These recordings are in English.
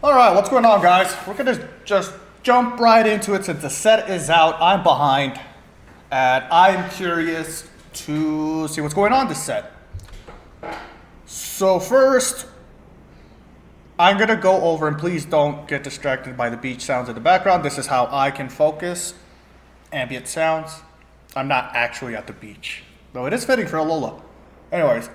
Alright, what's going on, guys? We're gonna just jump right into it since the set is out. I'm behind, and I'm curious to see what's going on this set. So first, I'm gonna go over, and please don't get distracted by the beach sounds in the background. This is how I can focus. Ambient sounds. I'm not actually at the beach, though it is fitting for a Lola. Anyways,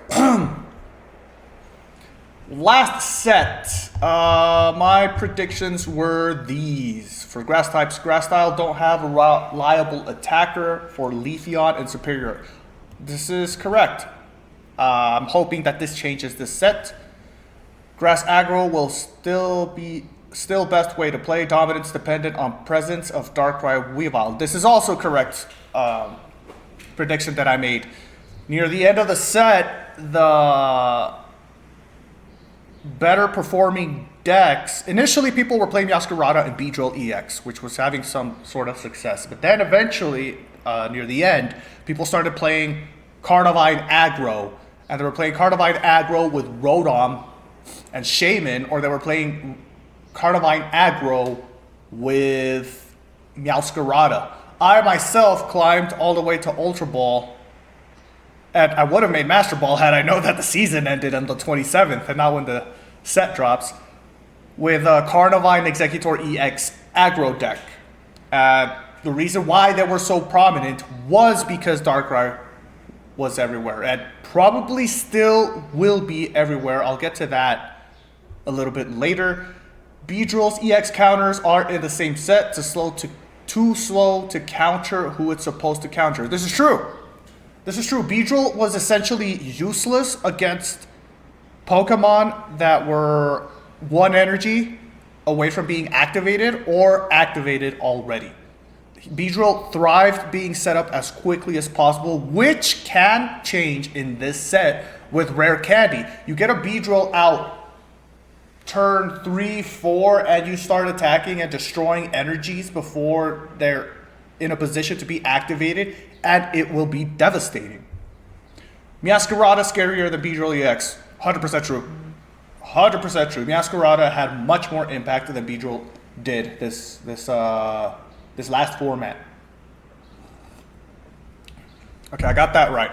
last set, my predictions were these. For grass types, grass style don't have a reliable attacker for Leafeon and Superior. This is correct. I'm hoping that this changes this set. Grass aggro will still best way to play. Dominance dependent on presence of Darkrai Weavile. This is also correct prediction that I made. Near the end of the set, the better performing decks. Initially, people were playing Meowscarada and Beedrill EX, which was having some sort of success. But then eventually, near the end, people started playing Carnivine Aggro. And they were playing Carnivine Aggro with Rotom and Shaman, or they were playing Carnivine Aggro with Meowscarada. I myself climbed all the way to Ultra Ball, and I would have made Master Ball had I known that the season ended on the 27th and not when the set drops, with Carnivine Executor EX aggro deck. The reason why they were so prominent was because Darkrai was everywhere, and probably still will be everywhere. I'll get to that a little bit later. Beedrill's EX counters are in the same set, too slow to counter who it's supposed to counter. This is true. This is true. Beedrill was essentially useless against Pokemon that were one energy away from being activated or activated already. Beedrill thrived being set up as quickly as possible, which can change in this set with Rare Candy. You get a Beedrill out turn 3, 4, and you start attacking and destroying energies before they're in a position to be activated, and it will be devastating. Meowscarada scarier than Beedrill EX. 100% true. 100% true. Meowscarada had much more impact than Beedrill did this last format. Okay, I got that right.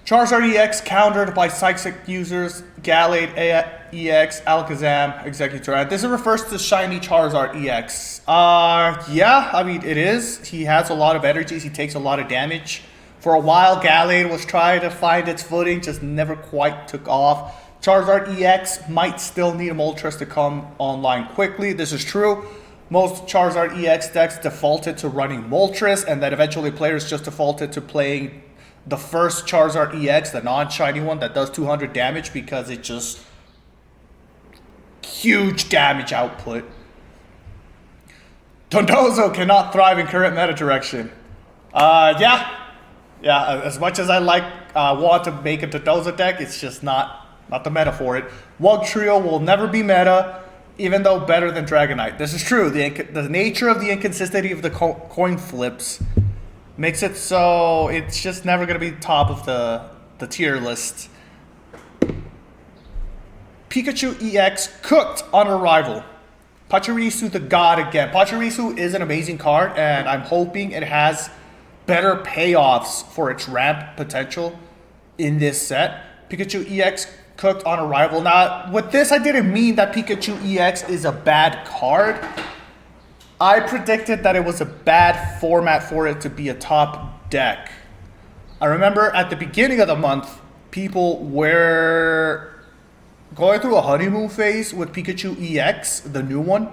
Charizard EX countered by Psychic users, Gallade EX, Alakazam, Executor. And this refers to Shiny Charizard EX. Yeah, I mean, it is. He has a lot of energies. He takes a lot of damage. For a while, Gallade was trying to find its footing, just never quite took off. Charizard EX might still need a Moltres to come online quickly. This is true. Most Charizard EX decks defaulted to running Moltres, and then eventually players just defaulted to playing the first Charizard EX, the non-shiny one that does 200 damage because it just huge damage output. Dondozo cannot thrive in current meta direction. Yeah, as much as I want to make a Dondozo deck, it's just not the meta for it. Wugtrio will never be meta, even though better than Dragonite. This is true. The nature of the inconsistency of the coin flips makes it so it's just never going to be top of the tier list. Pikachu EX cooked on arrival. Pachirisu the God again. Pachirisu is an amazing card, and I'm hoping it has better payoffs for its ramp potential in this set. Pikachu EX cooked on arrival. Now, with this, I didn't mean that Pikachu EX is a bad card. I predicted that it was a bad format for it to be a top deck. I remember at the beginning of the month, people were going through a honeymoon phase with Pikachu EX, the new one.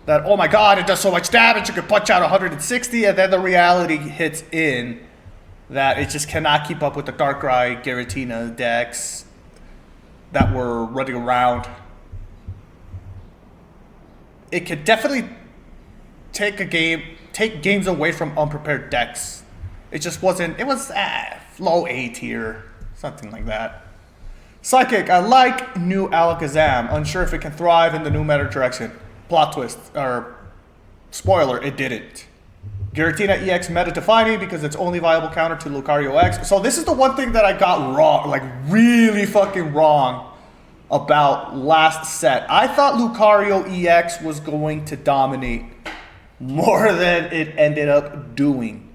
That, oh my god, it does so much damage, you can punch out 160, and then the reality hits in that it just cannot keep up with the Darkrai, Giratina decks that were running around. It could definitely take games away from unprepared decks. It just wasn't, it was low A tier, something like that. Psychic, I like new Alakazam, unsure if it can thrive in the new meta direction. Plot twist, or spoiler, it didn't. Giratina EX meta defining because it's only viable counter to Lucario X. So this is the one thing that I got wrong, like really fucking wrong about last set. I thought Lucario EX was going to dominate more than it ended up doing.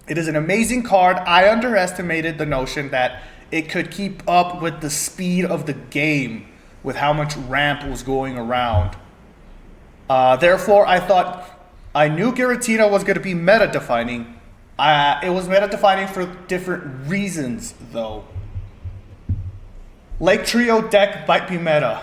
It is an amazing card. I underestimated the notion that it could keep up with the speed of the game with how much ramp was going around. Therefore, I knew Giratina was going to be meta-defining. It was meta-defining for different reasons, though. Lake Trio deck might be meta.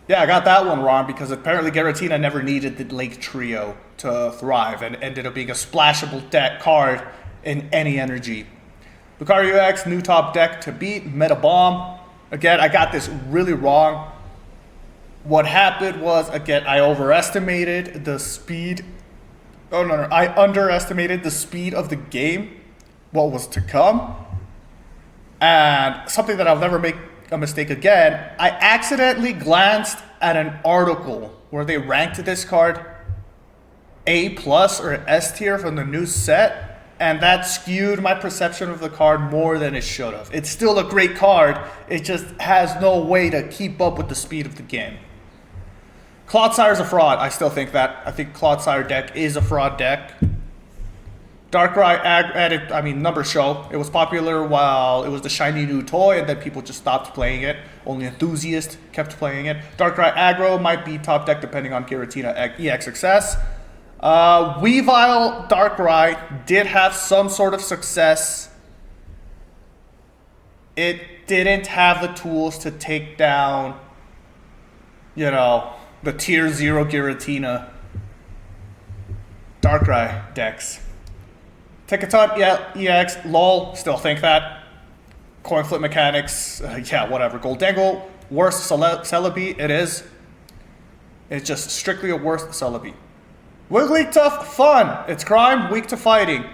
Yeah, I got that one wrong because apparently Giratina never needed the Lake Trio to thrive and ended up being a splashable deck card in any energy. Lucario X, new top deck to beat, Meta Bomb. Again, I got this really wrong. What happened was, again, I overestimated the speed. Oh, no. I underestimated the speed of the game, what was to come. And something that I'll never make a mistake again, I accidentally glanced at an article where they ranked this card A+ or S tier from the new set, and that skewed my perception of the card more than it should have. It's still a great card, it just has no way to keep up with the speed of the game. Cloudsire's a fraud. I still think that. I think Cloudsire deck is a fraud deck. Darkrai added, numbers show. It was popular while it was the shiny new toy, and then people just stopped playing it. Only enthusiasts kept playing it. Darkrai aggro might be top deck depending on Giratina EX success. Weavile Darkrai did have some sort of success. It didn't have the tools to take down, the tier 0 Giratina Darkrai decks. Tickaton, yeah, EX, lol, still think that. Coin flip mechanics, yeah, whatever. Goldangle, worst Celebi, it is. It's just strictly a worst Celebi. Wigglytuff, fun. It's crime, weak to fighting.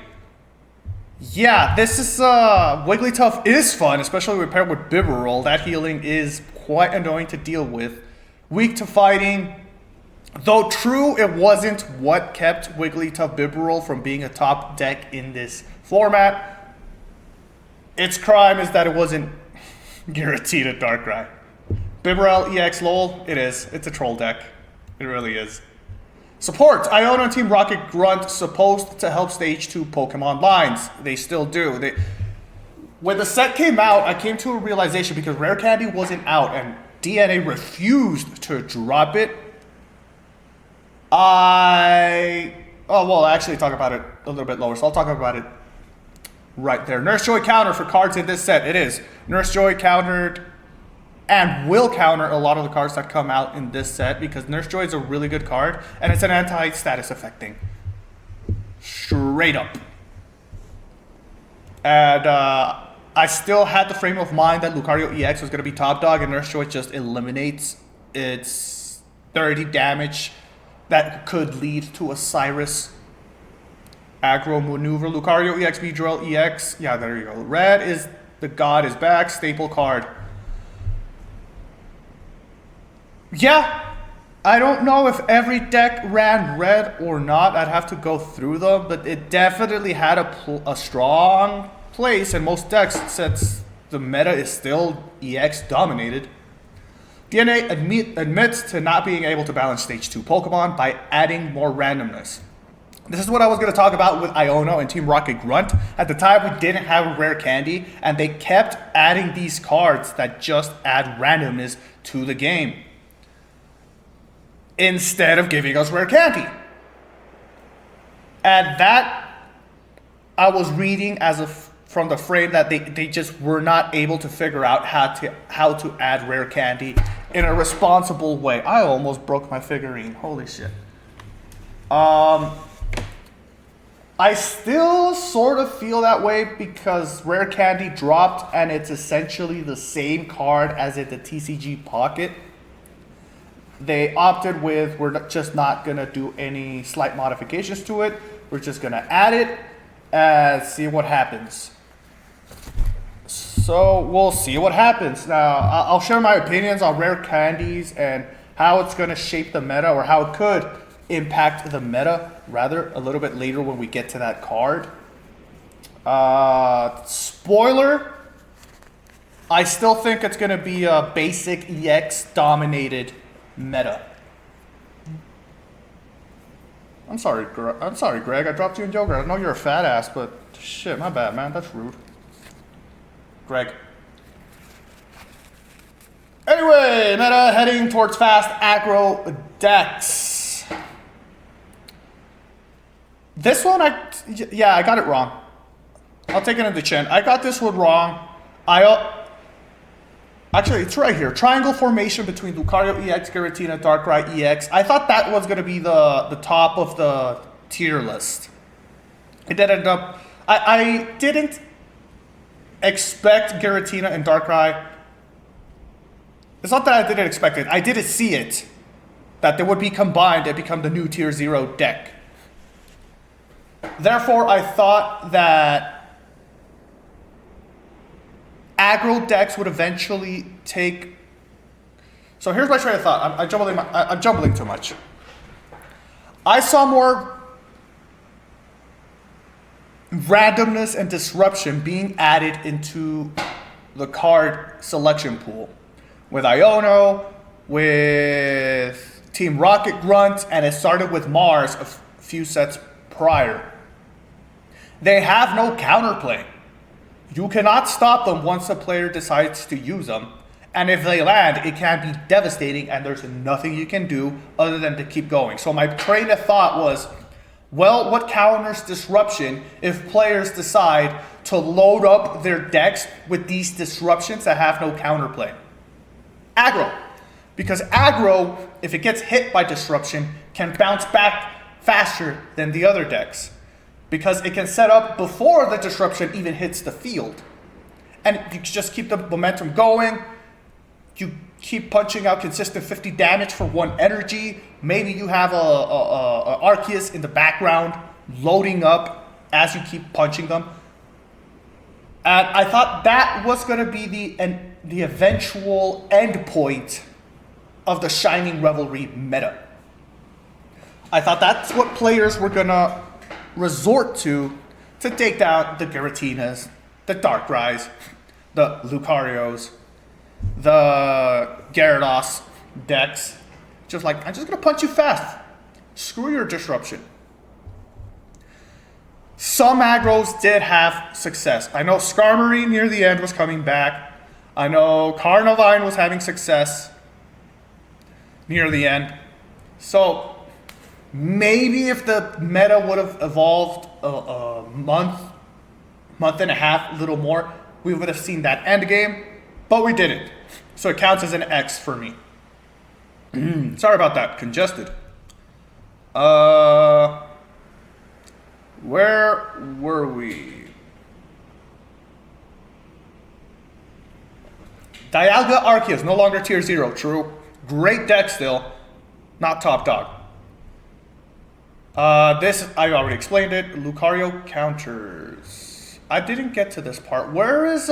Yeah, this is, Wigglytuff is fun, especially when paired with Bibarel. That healing is quite annoying to deal with. Weak to fighting. Though true, it wasn't what kept Wigglytuff Bibarel from being a top deck in this format. Its crime is that it wasn't Giratina Darkrai. Bibarel EX lol, it is. It's a troll deck. It really is. Support. Iona and Team Rocket Grunt supposed to help Stage 2 Pokemon lines. They still do. When the set came out, I came to a realization because Rare Candy wasn't out and DNA refused to drop it. I'll actually talk about it a little bit lower, so I'll talk about it right there. Nurse Joy counter for cards in this set. It is. Nurse Joy countered and will counter a lot of the cards that come out in this set because Nurse Joy is a really good card and it's an anti-status affecting. Straight up. And I still had the frame of mind that Lucario EX was going to be top dog and Nurse Joy just eliminates its 30 damage that could lead to a Cyrus aggro maneuver. Lucario EX, Beedrill EX. Yeah, there you go. Red is the God is back. Staple card. Yeah, I don't know if every deck ran red or not. I'd have to go through them, but it definitely had a strong place in most decks since the meta is still EX dominated. DNA admits to not being able to balance Stage 2 Pokemon by adding more randomness. This is what I was going to talk about with Iono and Team Rocket Grunt. At the time, we didn't have a Rare Candy, and they kept adding these cards that just add randomness to the game instead of giving us Rare Candy. And that I was reading from the frame that they just were not able to figure out how to add Rare Candy in a responsible way. I almost broke my figurine. Holy shit. I still sort of feel that way because Rare Candy dropped and it's essentially the same card as in the TCG Pocket. They opted with, we're just not going to do any slight modifications to it. We're just going to add it and see what happens. So we'll see what happens. Now, I'll share my opinions on Rare Candies and how it's going to shape the meta or how it could impact the meta, rather, a little bit later when we get to that card. Spoiler, I still think it's going to be a basic EX dominated meta. I'm sorry, Greg. I dropped you in yoga. I know you're a fat ass, but shit, my bad, man. That's rude. Greg. Anyway, meta heading towards fast aggro decks. This one, I got it wrong. I'll take it in the chin. I got this one wrong. Actually, it's right here. Triangle formation between Lucario EX, Giratina, Darkrai EX. I thought that was going to be the top of the tier list. It did end up... I didn't expect Giratina and Darkrai. It's not that I didn't expect it. I didn't see it. That they would be combined and become the new tier 0 deck. Therefore, I thought that aggro decks would eventually take... So here's my train of thought. I'm jumbling too much. I saw more randomness and disruption being added into the card selection pool. With Iono, with Team Rocket Grunt, and it started with Mars a few sets prior. They have no counterplay. You cannot stop them once a player decides to use them. And if they land, it can be devastating and there's nothing you can do other than to keep going. So my train of thought was, well, what counters disruption if players decide to load up their decks with these disruptions that have no counterplay? Aggro. Because aggro, if it gets hit by disruption, can bounce back faster than the other decks. Because it can set up before the disruption even hits the field. And you just keep the momentum going. You keep punching out consistent 50 damage for 1 energy. Maybe you have a Arceus in the background loading up as you keep punching them. And I thought that was going to be the eventual end point of the Shining Revelry meta. I thought that's what players were going to resort to take down the Giratinas, the Darkrai's, the Lucarios, the Gyarados decks. Just like, I'm just going to punch you fast. Screw your disruption. Some aggros did have success. I know Skarmory near the end was coming back. I know Carnivine was having success near the end. So maybe if the meta would have evolved a month and a half, a little more, we would have seen that end game, but we didn't. So it counts as an X for me. Sorry about that, congested. Where were we? Dialga Arceus, no longer tier 0, true. Great deck still, not top dog. This, I already explained it. Lucario counters. I didn't get to this part. Where is,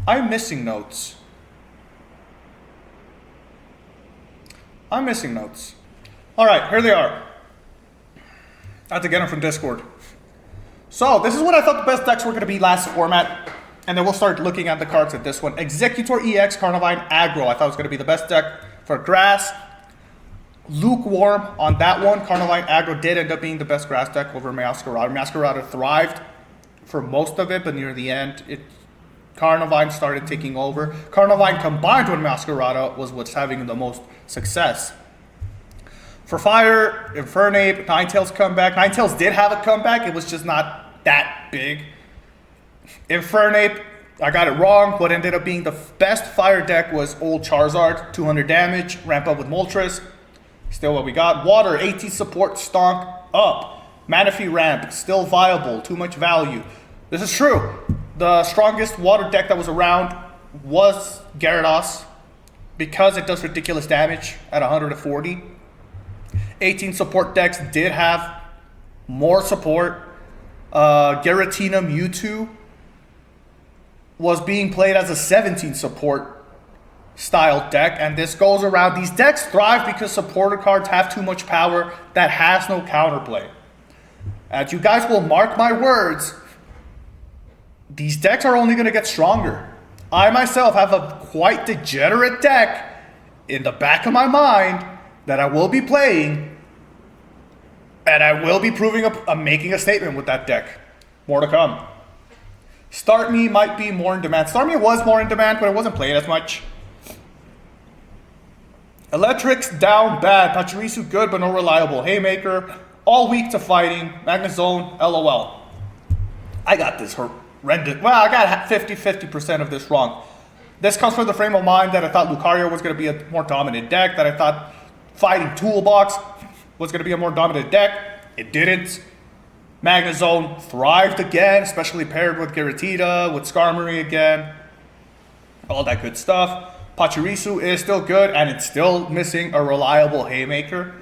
I'm missing notes. All right, here they are. I have to get them from Discord. So, this is what I thought the best decks were going to be last format. And then we'll start looking at the cards at this one. Executor EX, Carnivine, Aggro. I thought it was going to be the best deck for grass. Lukewarm on that one. Carnivine, Aggro did end up being the best grass deck over Masquerada. Masquerada thrived for most of it, but near the end, Carnivine started taking over. Carnivine combined with Masquerada was what's having the most success. For Fire, Infernape, Ninetales comeback. Ninetales did have a comeback. It was just not that big. Infernape, I got it wrong. What ended up being the best fire deck was Old Charizard, 200 damage, ramp up with Moltres. Still what we got. Water, 18 support, stonk up. Manaphy ramp, still viable, too much value. This is true. The strongest water deck that was around was Gyarados because it does ridiculous damage at 140. 18 support decks did have more support. Giratina Mewtwo was being played as a 17 support style deck, and this goes around. These decks thrive because supporter cards have too much power that has no counterplay. As you guys will mark my words, these decks are only going to get stronger. I myself have a quite degenerate deck in the back of my mind that I will be playing, and I will be making a statement with that deck. More to come. Start Me might be more in demand. Start Me was more in demand, but it wasn't played as much. Electric's down bad. Pachirisu good, but no reliable. Haymaker, all weak to fighting. Magnezone, LOL. I got this horrendous. Well, I got 50% of this wrong. This comes from the frame of mind that I thought Lucario was going to be a more dominant deck, that I thought Fighting Toolbox was going to be a more dominant deck. It didn't. Magnezone thrived again, especially paired with Giratina, with Skarmory again. All that good stuff. Pachirisu is still good, and it's still missing a reliable Haymaker.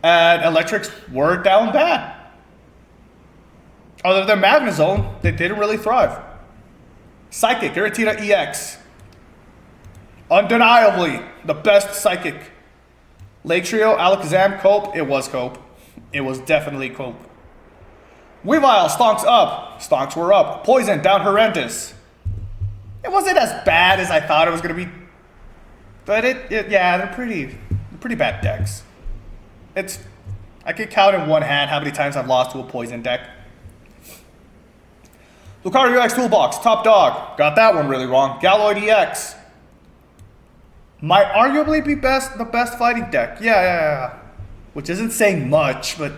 And Electrics were down bad. Other than Magnezone, they didn't really thrive. Psychic, Giratina EX. Undeniably, the best Psychic. Lake Trio, Alakazam, Cope. It was Cope. It was definitely Cope. Weavile, Stonks up. Stonks were up. Poison, down horrendous. It wasn't as bad as I thought it was going to be. But yeah, they're pretty bad decks. I could count in one hand how many times I've lost to a poison deck. Lucario EX Toolbox, top dog. Got that one really wrong. Galloid EX. Might arguably be the best fighting deck. Yeah. Which isn't saying much, but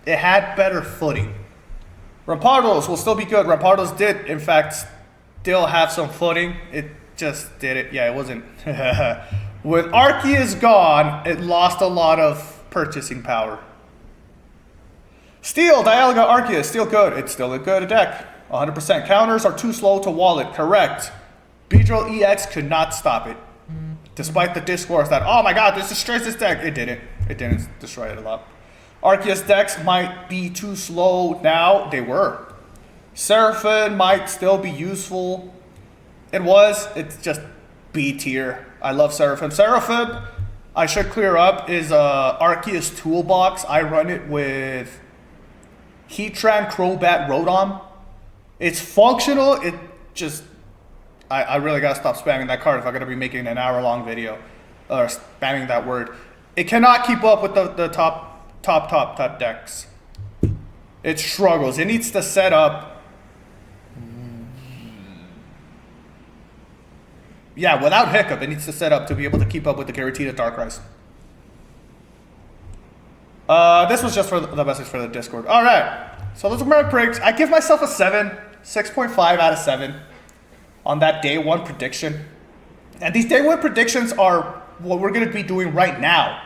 it had better footing. Rampardos will still be good. Rampardos did, in fact, still have some footing. It just did it. Yeah, it wasn't. With Arceus gone, it lost a lot of purchasing power. Steel, Dialga Arceus, still good. It's still a good deck. 100% counters are too slow to wallet. Correct. Beedrill EX could not stop it. Despite the discourse that, oh my god, this destroys this deck. It didn't. It didn't destroy it a lot. Arceus decks might be too slow now. They were. Seraphim might still be useful. It's just B tier. I love Seraphim. Seraphim, I should clear up, is Arceus Toolbox. I run it with Heatran, Crobat, Rotom. It's functional. It just... I really gotta stop spamming that card if I'm gonna be making an hour-long video. Or spamming that word. It cannot keep up with the top decks. It struggles. It needs to set up... Yeah, without hiccup, it needs to set up to be able to keep up with the Giratina Darkrai. This was just for the message for the Discord. Alright, so those are my breaks. I give myself a 7, 6.5 out of 7 on that day one prediction. And these day one predictions are what we're going to be doing right now.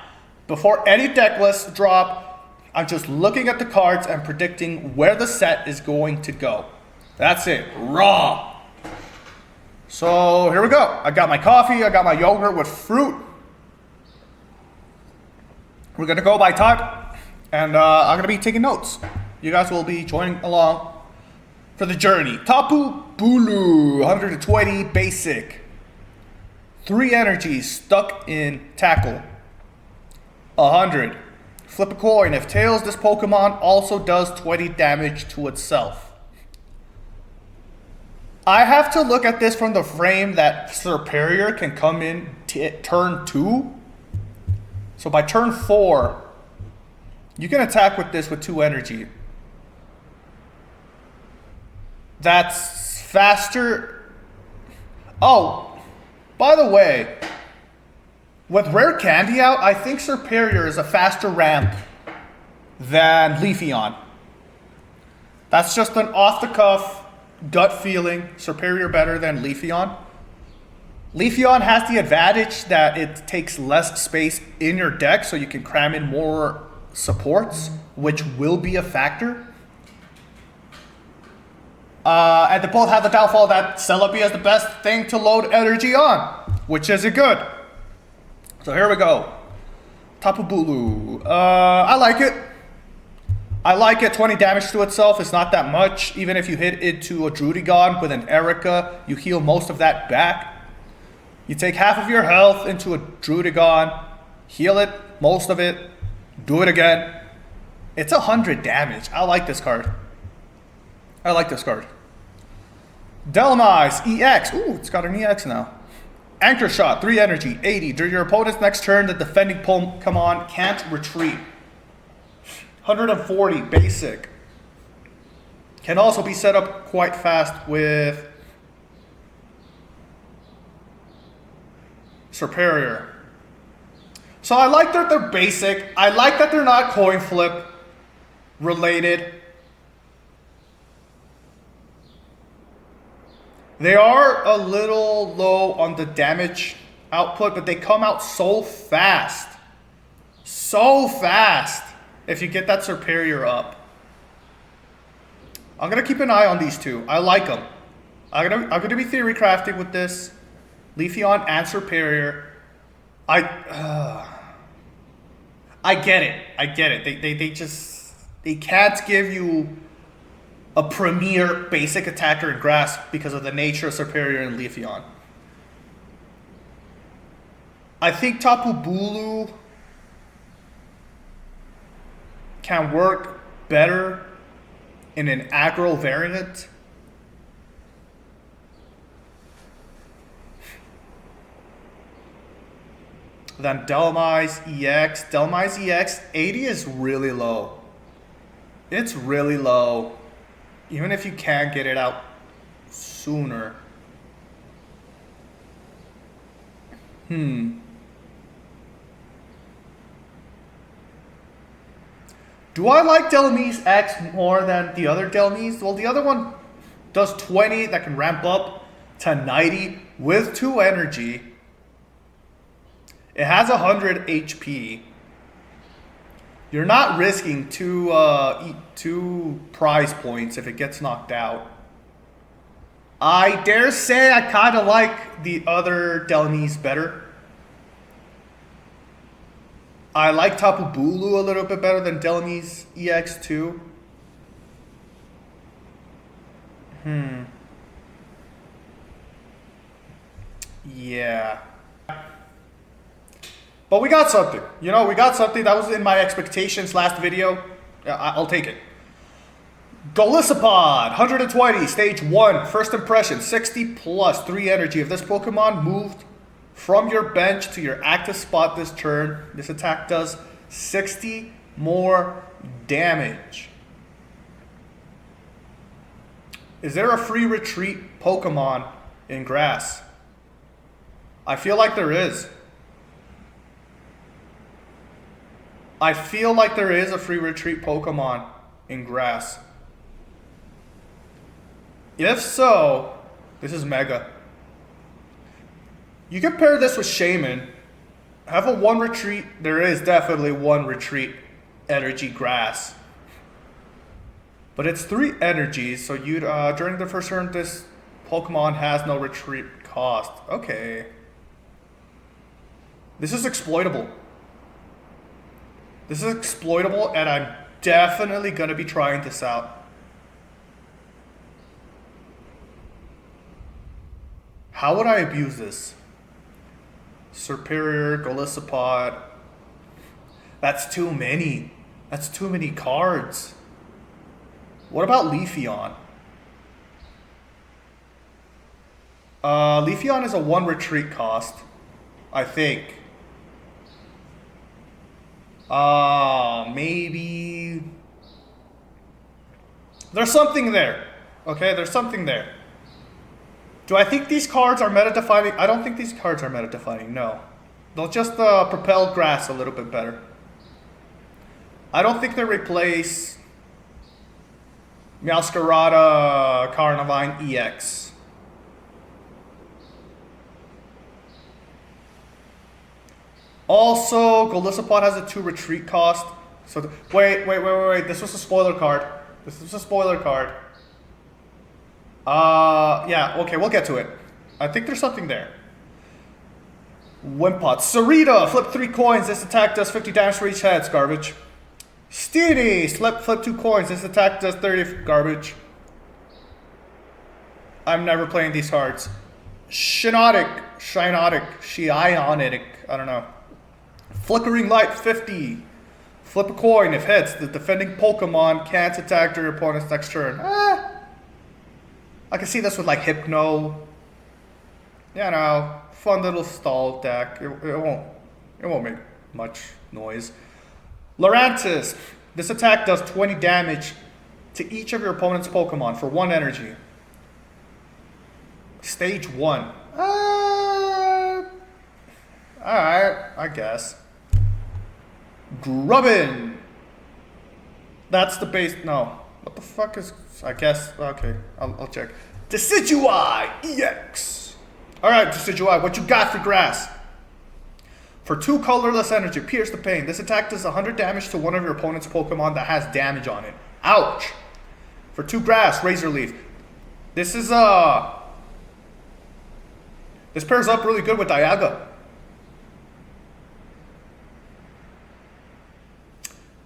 Before any deck lists drop, I'm just looking at the cards and predicting where the set is going to go. That's it. Raw. So here we go. I got my coffee. I got my yogurt with fruit. We're going to go by type. And I'm going to be taking notes. You guys will be joining along for the journey. Tapu Bulu, 120 basic. 3 energies stuck in tackle. 100. Flip a coin. If tails, this Pokemon also does 20 damage to itself. I have to look at this from the frame that Superior can come in turn 2. So by turn 4, you can attack with this with 2 energy. That's faster. Oh, by the way, with Rare Candy out, I think Superior is a faster ramp than Leafeon. That's just an off-the-cuff gut feeling. Superior better than Leafeon. Leafeon has the advantage that it takes less space in your deck, so you can cram in more supports, which will be a factor. And they both have the downfall that Celebi is the best thing to load energy on, which isn't good. So here we go. Tapu Bulu. I like it. I like it. 20 damage to itself is not that much. Even if you hit into a Drudigon with an Erica, you heal most of that back. You take half of your health into a Druidigon, heal it, most of it, do it again. It's 100 damage. I like this card. I like this card. Delmise, EX. Ooh, it's got an EX now. Anchor Shot, 3 energy, 80. During your opponent's next turn, the defending Pokemon can't retreat. 140, basic. Can also be set up quite fast with Superior. So I like that they're basic. I like that they're not coin flip related. They are a little low on the damage output, but they come out so fast. So fast if you get that Superior up. I'm going to keep an eye on these two. I like them. I'm gonna be theory crafting with this. Leafeon and Superior. I get it. I get it. They can't give you a premier basic attacker in grass because of the nature of Superior and Leafeon. I think Tapu Bulu can work better in an aggro variant. Then Delmise EX. Delmise EX, 80 is really low. It's really low. Even if you can get it out sooner. Do I like Delmise X more than the other Delmise? Well, the other one does 20 that can ramp up to 90 with 2 energy. It has 100 HP. You're not risking two prize points if it gets knocked out. I dare say I kind of like the other Delmise better. I like Tapu Bulu a little bit better than Delmise EX2. Yeah. But we got something. You know, we got something that was in my expectations last video. I'll take it. Golisopod, 120, stage 1, first impression, 60 plus 3 energy. If this Pokemon moved from your bench to your active spot this turn, this attack does 60 more damage. Is there a free retreat Pokemon in grass? I feel like there is. I feel like there is a free retreat Pokemon in grass. If so, this is mega. You can pair this with Shaman. Have a 1 retreat. There is definitely 1 retreat energy grass. But it's 3 energies, so you'd during the first turn this Pokemon has no retreat cost. Okay. This is exploitable. This is exploitable, and I'm definitely going to be trying this out. How would I abuse this? Superior, Golisopod. That's too many. That's too many cards. What about Leafeon? Leafeon is a 1 retreat cost, I think. Maybe there's something there. Okay, there's something there. Do I think these cards are meta defining? I don't think these cards are meta defining. No, they'll just propel grass a little bit better. I don't think they replace Meowscarada Carnivine EX. Also, Golisopod has a 2 retreat cost. So wait. This was a spoiler card. This was a spoiler card. Yeah, okay, we'll get to it. I think there's something there. Wimpot. Sarita, flip 3 coins. This attack does 50 damage for each head. It's garbage. Steenie, flip 2 coins. This attack does 30 garbage. I'm never playing these cards. Shiinotic, Shionitic, I don't know. Flickering Light 50. Flip a coin. If hits, the defending Pokemon can't attack your opponent's next turn. I can see this with like Hypno. You know, fun little stall deck. It won't make much noise. Lurantis. This attack does 20 damage to each of your opponent's Pokemon for 1 energy. Stage 1. Alright, I guess. Grubbin. That's the base. No. What the fuck is. I guess. Okay, I'll check. Decidueye EX. Alright, Decidueye, what you got for grass? For 2 colorless energy, pierce the pain. This attack does 100 damage to one of your opponent's Pokemon that has damage on it. Ouch. For 2 grass, Razor Leaf. This is this pairs up really good with Dialga.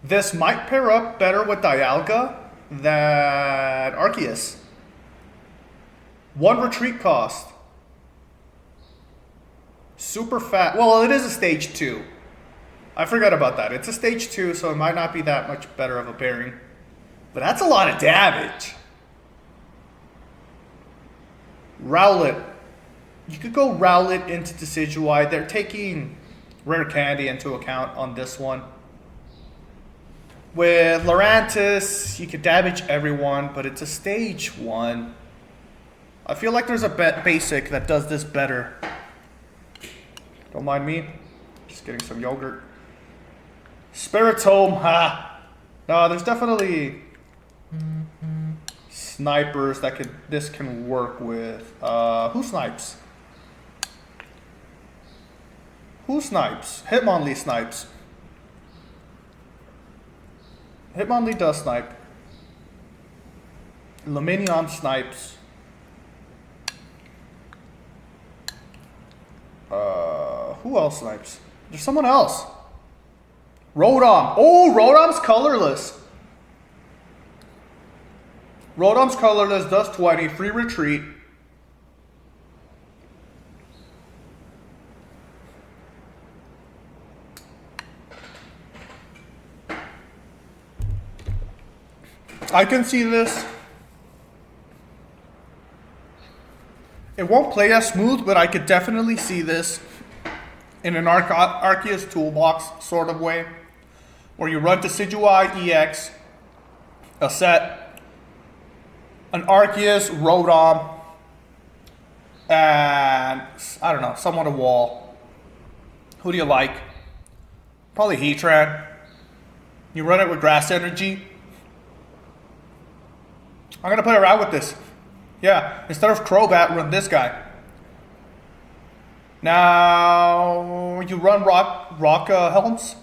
This might pair up better with Dialga than Arceus. 1 retreat cost. Super fat. Well, it is a stage 2. I forgot about that. It's a stage 2, so it might not be that much better of a pairing. But that's a lot of damage. Rowlet. You could go Rowlet into Decidueye. They're taking Rare Candy into account on this one. With Lurantis, you could damage everyone, but it's a stage 1. I feel like there's a basic that does this better. Don't mind me. Just getting some yogurt. Spiritomb, ha! No, there's definitely snipers that this can work with. Who snipes? Who snipes? Hitmonlee snipes. Hitmonlee does snipe. Luminion snipes. Who else snipes? There's someone else. Rotom. Oh, Rotom's colorless. Rotom's colorless, does 20, free retreat. I can see this. It won't play as smooth, but I could definitely see this in an Arceus toolbox sort of way, where you run Decidueye EX, a set, an Arceus, Rotom, and I don't know, someone a wall. Who do you like? Probably Heatran. You run it with Grass Energy. I'm gonna play around with this. Yeah, instead of Crobat, run this guy. Now you run rock Helms,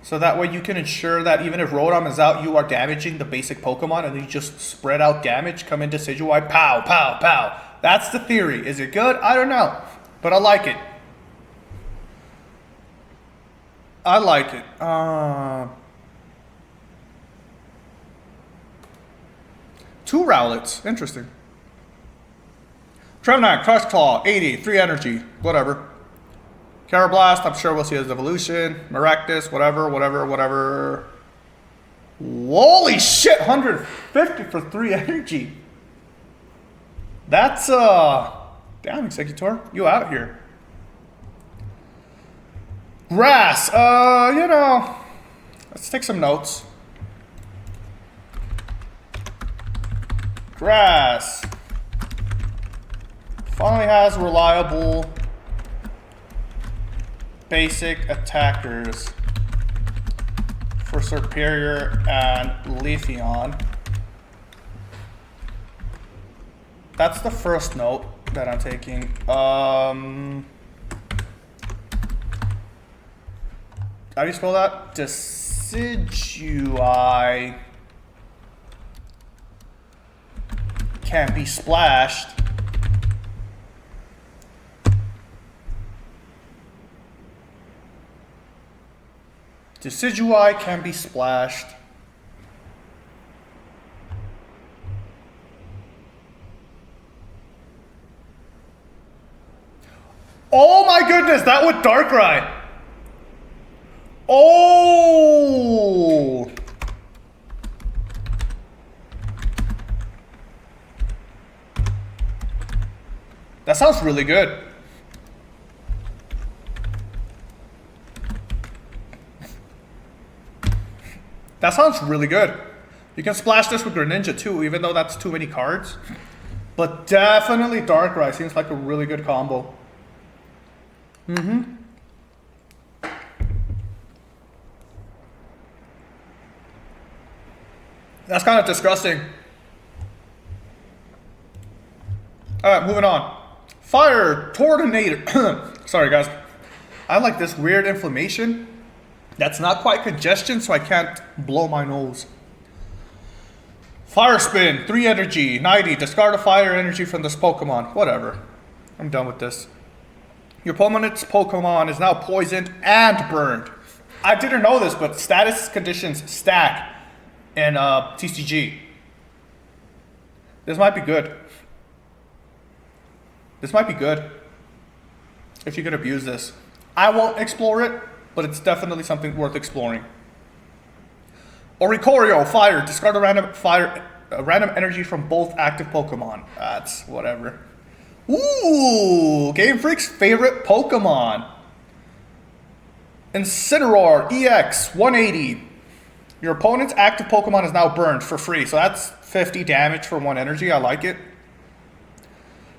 so that way you can ensure that even if Rotom is out, you are damaging the basic Pokemon, and then you just spread out damage. Come into Decidueye, pow, pow, pow. That's the theory. Is it good? I don't know, but I like it. I like it. 2 Rowlets. Interesting. Trevenant, Crush Claw, 80, 3 energy, whatever. Carablast, I'm sure we'll see his evolution. Maractus, whatever. Holy shit, 150 for 3 energy. That's, damn, Executor, you out here. Grass, you know, let's take some notes. Grass finally has reliable basic attackers for Superior and Leafeon. That's the first note that I'm taking. How do you spell that? Decidueye can't be splashed. Decidueye can be splashed. Oh my goodness, that would Darkrai. Oh! That sounds really good. That sounds really good. You can splash this with Greninja too, even though that's too many cards. But definitely Darkrai seems like a really good combo. That's kind of disgusting. Alright, moving on. Fire Tornado. Sorry guys. I have like this weird inflammation that's not quite congestion, so I can't blow my nose. Fire Spin, 3 energy, 90. Discard a fire energy from this Pokemon. Whatever. I'm done with this. Your opponent's Pokemon is now poisoned and burned. I didn't know this, but status conditions stack in TCG. This might be good. This might be good. If you could abuse this. I won't explore it, but it's definitely something worth exploring. Oricorio, fire. Discard a random energy from both active Pokemon. That's whatever. Ooh, Game Freak's favorite Pokemon. Incineroar, EX, 180. Your opponent's active Pokemon is now burned for free. So that's 50 damage for 1 energy. I like it.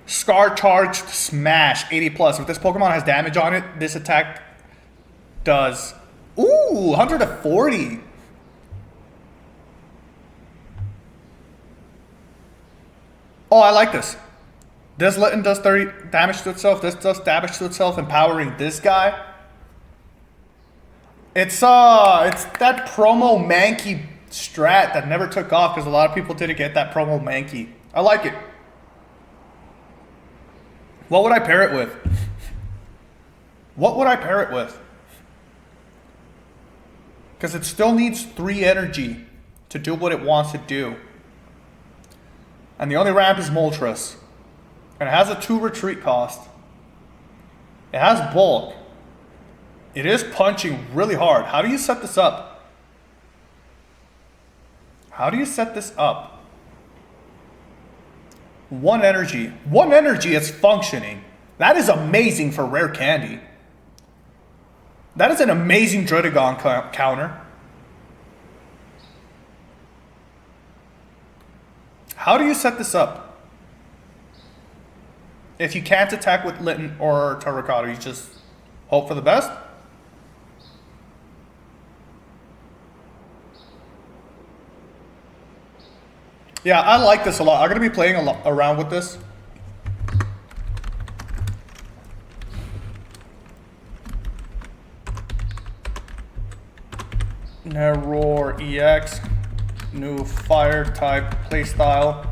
Scar Charged Smash, 80 plus. If this Pokemon has damage on it, this attack does. Ooh, 140. Oh, I like this. This Litten does 30 damage to itself. This does damage to itself, empowering this guy. It's that promo Mankey strat that never took off because a lot of people didn't get that promo Mankey. I like it. What would I pair it with? What would I pair it with? Because it still needs 3 energy to do what it wants to do. And the only ramp is Moltres. And it has a 2 retreat cost. It has bulk. It is punching really hard. How do you set this up? How do you set this up? 1 energy. 1 energy is functioning. That is amazing for rare candy. That is an amazing Druddigon counter. How do you set this up? If you can't attack with Litten or Terracotta, you just hope for the best? Yeah, I like this a lot. I'm going to be playing around with this. Roar EX. New fire type playstyle.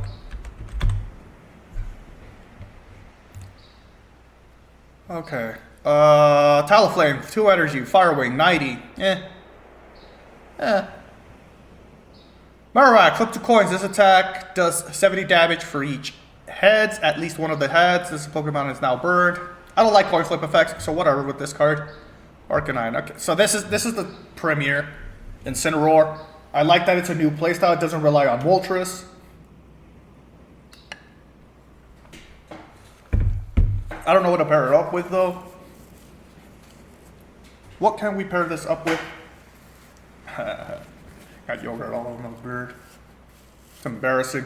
Okay. Talonflame, 2 energy, Fire Wing, 90. Marowak, flip 2 coins. This attack does 70 damage for each heads, at least one of the heads. This Pokemon is now burned. I don't like coin flip effects, so whatever with this card. Arcanine. Okay, so this is the premiere. Incineroar. I like that it's a new playstyle. It doesn't rely on Moltres. I don't know what to pair it up with though. What can we pair this up with? Got yogurt all over my beard. It's embarrassing.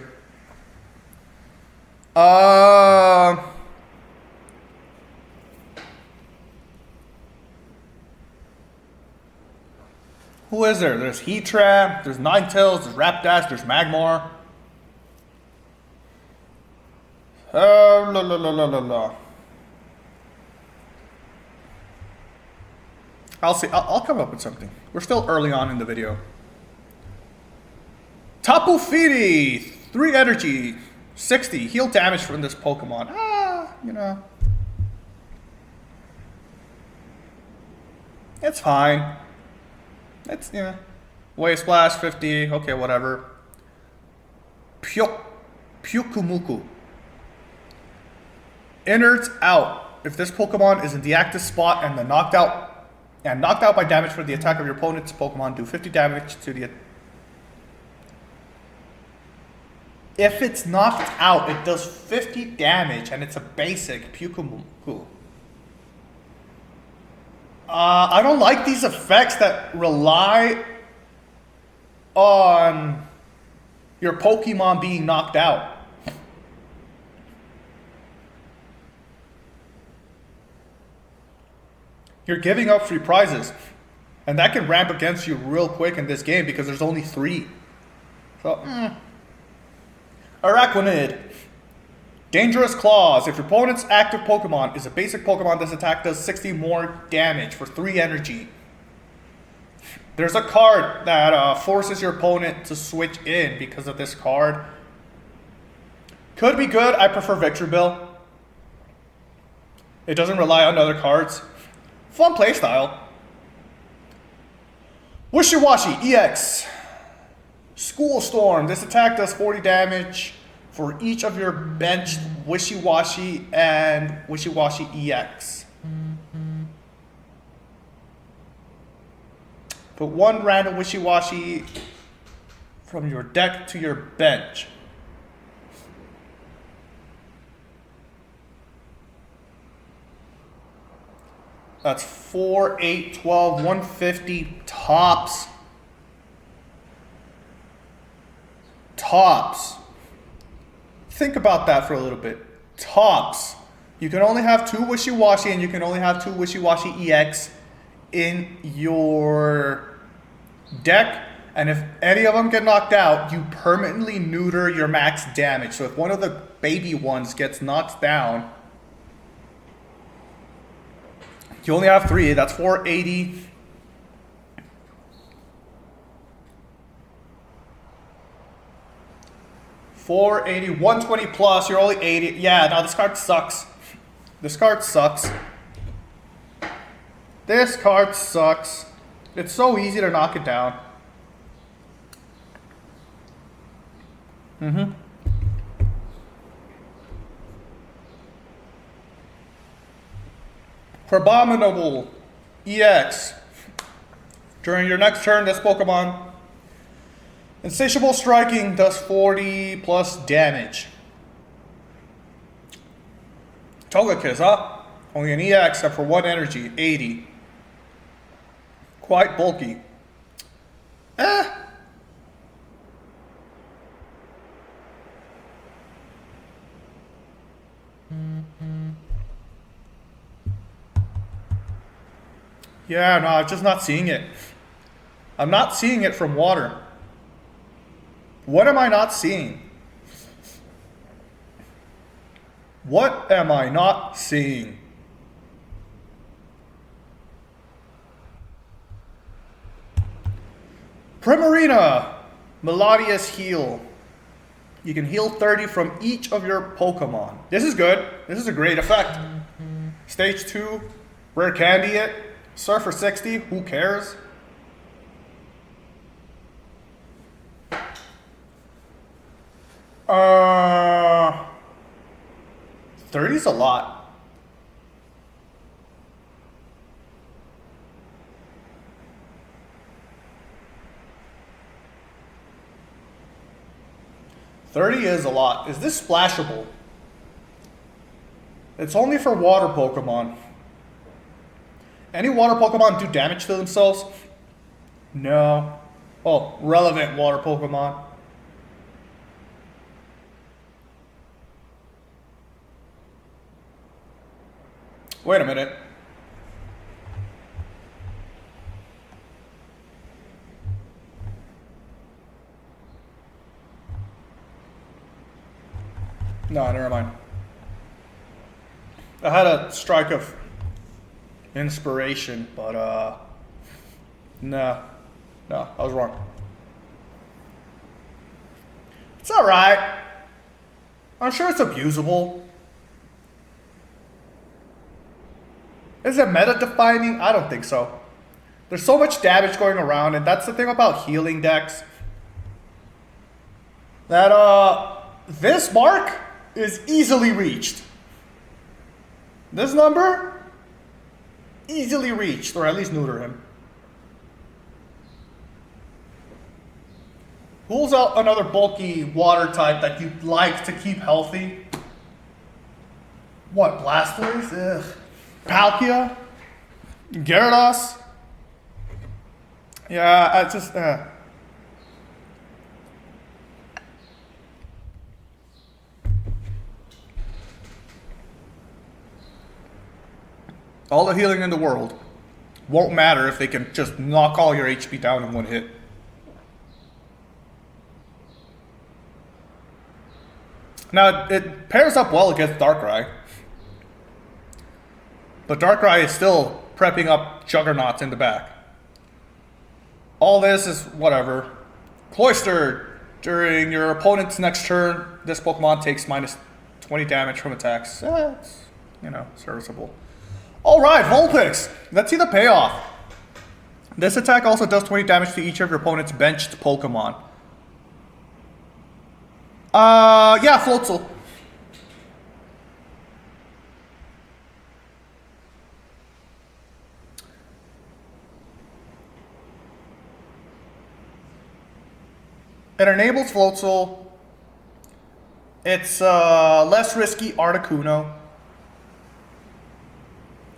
Who is there? There's Heatran, there's Ninetales, there's Rapidash, there's Magmar. I'll see. I'll come up with something. We're still early on in the video. Tapu Fini, 3 energy, 60. Heal damage from this Pokemon. You know. It's fine. It's, yeah. Wave Splash, 50. Okay, whatever. Pyukumuku. Innards out. if this Pokemon is in the active spot and knocked out by damage for the attack of your opponent's Pokemon, do 50 damage to the. If it's knocked out, it does 50 damage, and it's a basic Pukamu. I don't like these effects that rely on your Pokemon being knocked out. You're giving up free prizes. And that can ramp against you real quick in this game because there's only 3. So, Araquanid. Dangerous Claws. If your opponent's active Pokemon is a basic Pokemon, this attack does 60 more damage for 3 energy. There's a card that forces your opponent to switch in because of this card. Could be good. I prefer Victreebel. It doesn't rely on other cards. Fun playstyle. Wishy-Washy EX. School Storm. This attack does 40 damage for each of your benched Wishy-Washy and Wishy-Washy EX. Put 1 random Wishy-Washy from your deck to your bench. That's 4, 8, 12, 150 tops. Tops. Think about that for a little bit. Tops. You can only have 2 Wishy-Washy and you can only have 2 Wishy-Washy EX in your deck. And if any of them get knocked out, you permanently neuter your max damage. So if one of the baby ones gets knocked down, you only have 3. That's 480. $480, 120 plus, you're only 80. Yeah, no, this card sucks. This card sucks. This card sucks. It's so easy to knock it down. Crabominable EX. During your next turn, this Pokemon, Insatiable Striking, does 40 plus damage. Togekiss, huh? Only an EX except for 1 energy, 80. Quite bulky. Yeah, no, I'm just not seeing it. I'm not seeing it from water. What am I not seeing? What am I not seeing? Primarina, Melodious Heal. You can heal 30 from each of your Pokemon. This is good. This is a great effect. Stage 2, Rare Candy it. Surf for 60, who cares? Uh, 30's a lot. $30 is a lot. Is this splashable? It's only for water Pokemon. Any water Pokemon do damage to themselves? No. Oh, relevant water Pokemon. Wait a minute. No, never mind. I had a strike of inspiration, but no, I was wrong. It's alright. I'm sure it's abusable. Is it meta defining? I don't think so. There's so much damage going around, and that's the thing about healing decks. That this mark is easily reached. This number, easily reached, or at least neuter him. Pulls out another bulky water type that you'd like to keep healthy. What, Blastoise? Ugh. Palkia? Gyarados? Yeah, I just, All the healing in the world won't matter if they can just knock all your HP down in one hit. Now, it pairs up well against Darkrai. But Darkrai is still prepping up Juggernauts in the back. All this is whatever. Cloistered. During your opponent's next turn, this Pokemon takes minus 20 damage from attacks. It's, serviceable. Alright, Vulpix. Let's see the payoff. This attack also does 20 damage to each of your opponent's benched Pokemon. Yeah, Floatzel. It enables Floatzel. It's less risky Articuno.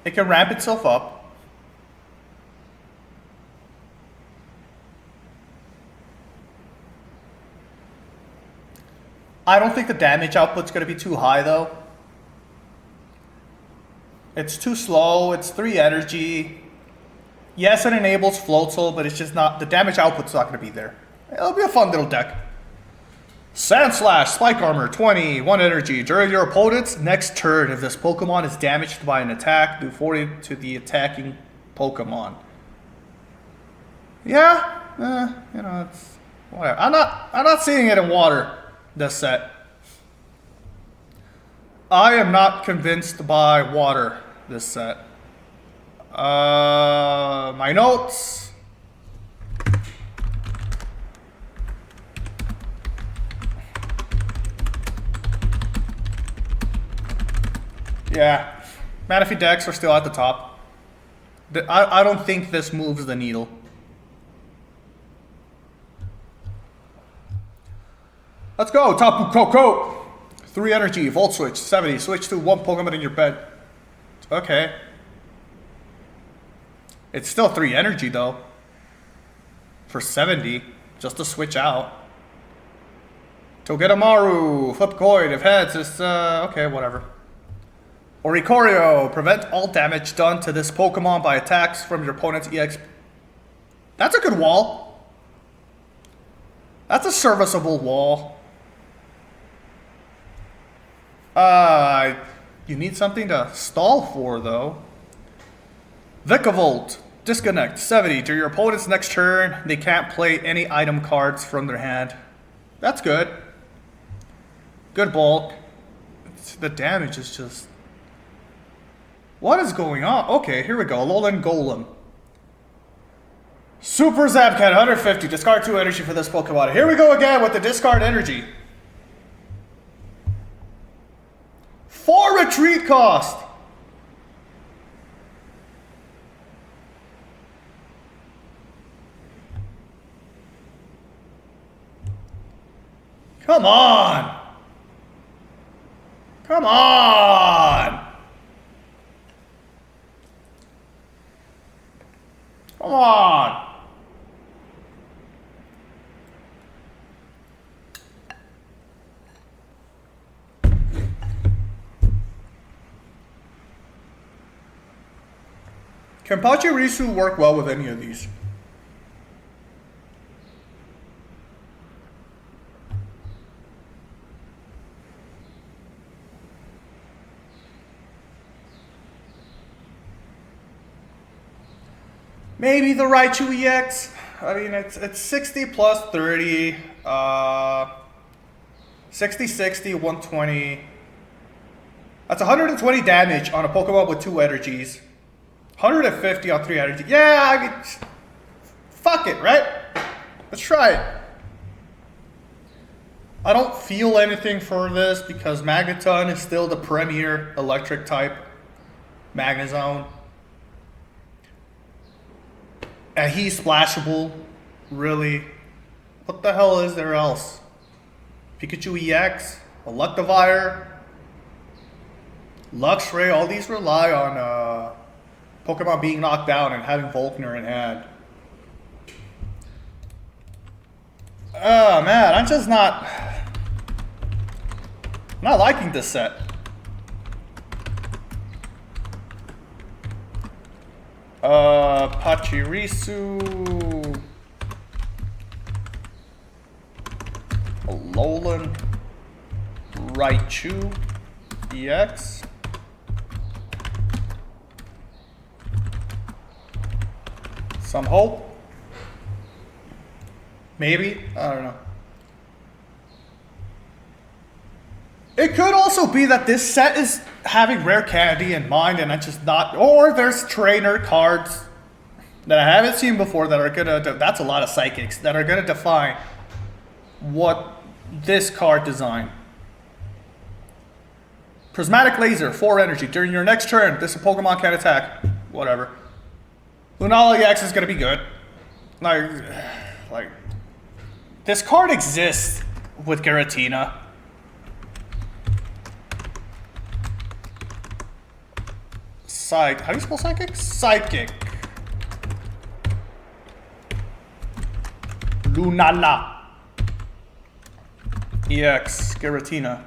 It can ramp itself up. I don't think the damage output's going to be too high though. It's too slow, it's 3 energy. Yes, it enables Floatzel, but it's just not, the damage output's not going to be there. It'll be a fun little deck. Sandslash, Spike Armor, 20, 1 energy. During your opponent's next turn, if this Pokemon is damaged by an attack, do 40 to the attacking Pokemon. Yeah, it's whatever. I'm not seeing it in water, this set. I am not convinced by water, this set. My notes. Yeah, Manaphy decks are still at the top. I don't think this moves the needle. Let's go, Tapu Koko. 3 energy, Volt Switch, 70. Switch to 1 Pokemon in your bed. Okay. It's still 3 energy though. For 70, just to switch out. Togedemaru, flip coin. If heads, it's okay, whatever. Oricorio, prevent all damage done to this Pokemon by attacks from your opponent's EX. That's a good wall. That's a serviceable wall. You need something to stall for, though. Vikavolt, disconnect, 70. To your opponent's next turn, they can't play any item cards from their hand. That's good. Good bulk. The damage is just... What is going on? Okay, here we go. Alolan Golem. Super Zapcat, 150. Discard 2 energy for this Pokemon. Here we go again with the discard energy. 4 retreat cost. Come on. Come on. Come on. Can Pachirisu work well with any of these? Maybe the Raichu EX. I mean, it's 60 plus 30, 60, 60, 120. That's 120 damage on a Pokemon with 2 energies. 150 on 3 energy. Yeah, I mean, fuck it, right? Let's try it. I don't feel anything for this because Magneton is still the premier electric type. Magnezone. And he's splashable. Really? What the hell is there else? Pikachu EX, Electivire, Luxray, all these rely on Pokemon being knocked down and having Volkner in hand. Oh man, I'm just not liking this set. Pachirisu, Alolan, Raichu, EX. Some hope. Maybe. I don't know. It could also be that this set is having rare candy in mind and it's just not, or there's trainer cards that I haven't seen before that are gonna, that's a lot of psychics, that are gonna define what this card design. Prismatic Laser, 4 energy. During your next turn, this Pokemon can attack. Whatever. Lunala EX is gonna be good. Like, this card exists with Giratina. How do you spell psychic? Psychic. Lunala. EX, Giratina.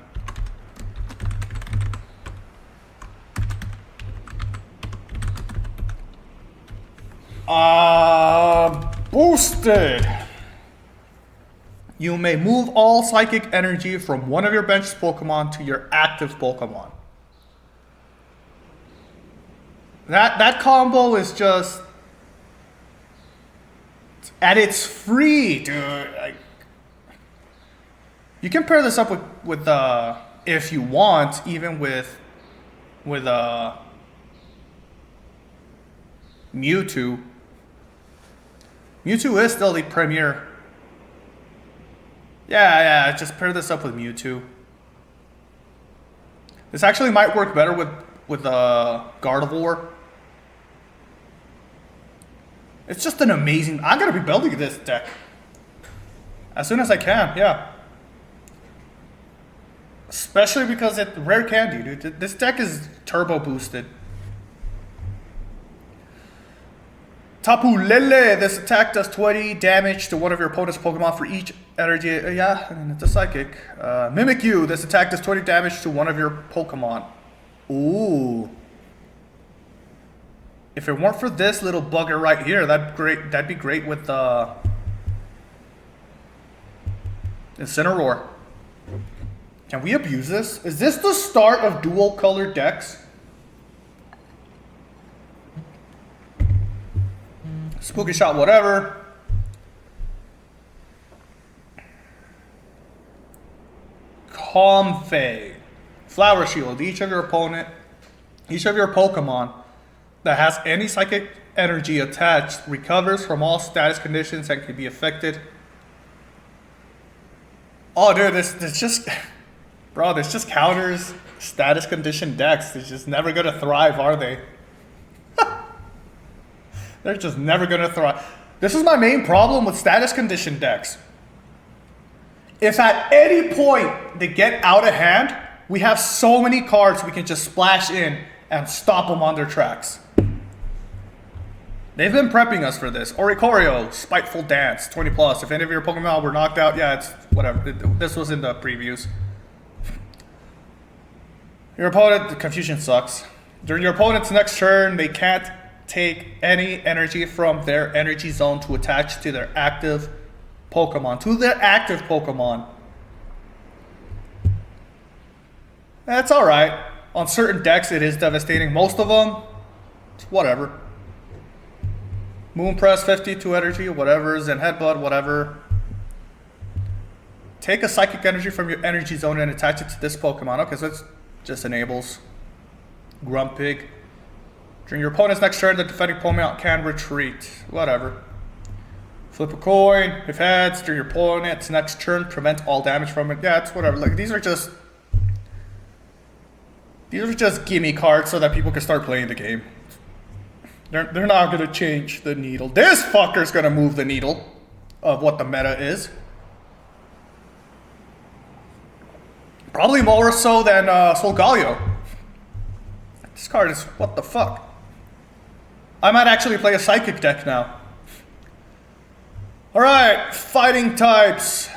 Boosted. You may move all psychic energy from one of your bench Pokemon to your active Pokemon. That combo is just, and it's free, dude. You can pair this up with if you want, even with Mewtwo. Mewtwo is still the premier. Yeah, just pair this up with Mewtwo. This actually might work better with Gardevoir. It's just an amazing, I'm gonna be building this deck as soon as I can, yeah. Especially because it's rare candy, dude. This deck is turbo boosted. Tapu Lele, this attack does 20 damage to one of your opponent's Pokemon for each energy. Yeah, I mean, it's a psychic. Mimikyu, this attack does 20 damage to one of your Pokemon. Ooh. If it weren't for this little bugger right here, that'd be great with Incineroar. Can we abuse this? Is this the start of dual color decks? Spooky Shot, whatever. Comfey. Flower Shield. Each of your Pokemon that has any psychic energy attached recovers from all status conditions and can be affected. Oh, dude, this just, bro, this just counters status condition decks. They're just never gonna thrive, are they? They're just never gonna thrive. This is my main problem with status condition decks. If at any point they get out of hand, we have so many cards we can just splash in and stop them on their tracks. They've been prepping us for this. Oricorio, Spiteful Dance, 20 plus. If any of your Pokemon were knocked out, yeah, it's whatever. This was in the previews. Your opponent, the confusion sucks. During your opponent's next turn, they can't take any energy from their energy zone to attach to their active Pokemon. That's alright. On certain decks, it is devastating. Most of them, it's whatever. Moon Press, 52 energy, whatever. Zen Headbutt, whatever. Take a psychic energy from your energy zone and attach it to this Pokemon. Okay, so it just enables Grumpig. During your opponent's next turn, the defending Pokemon can retreat. Whatever. Flip a coin. If heads, during your opponent's next turn, prevent all damage from it. Yeah, it's whatever. Like, these are These are just gimme cards so that people can start playing the game. They're not going to change the needle. This fucker's going to move the needle of what the meta is. Probably more so than Solgaleo. This card is... what the fuck? I might actually play a Psychic deck now. Alright, fighting types.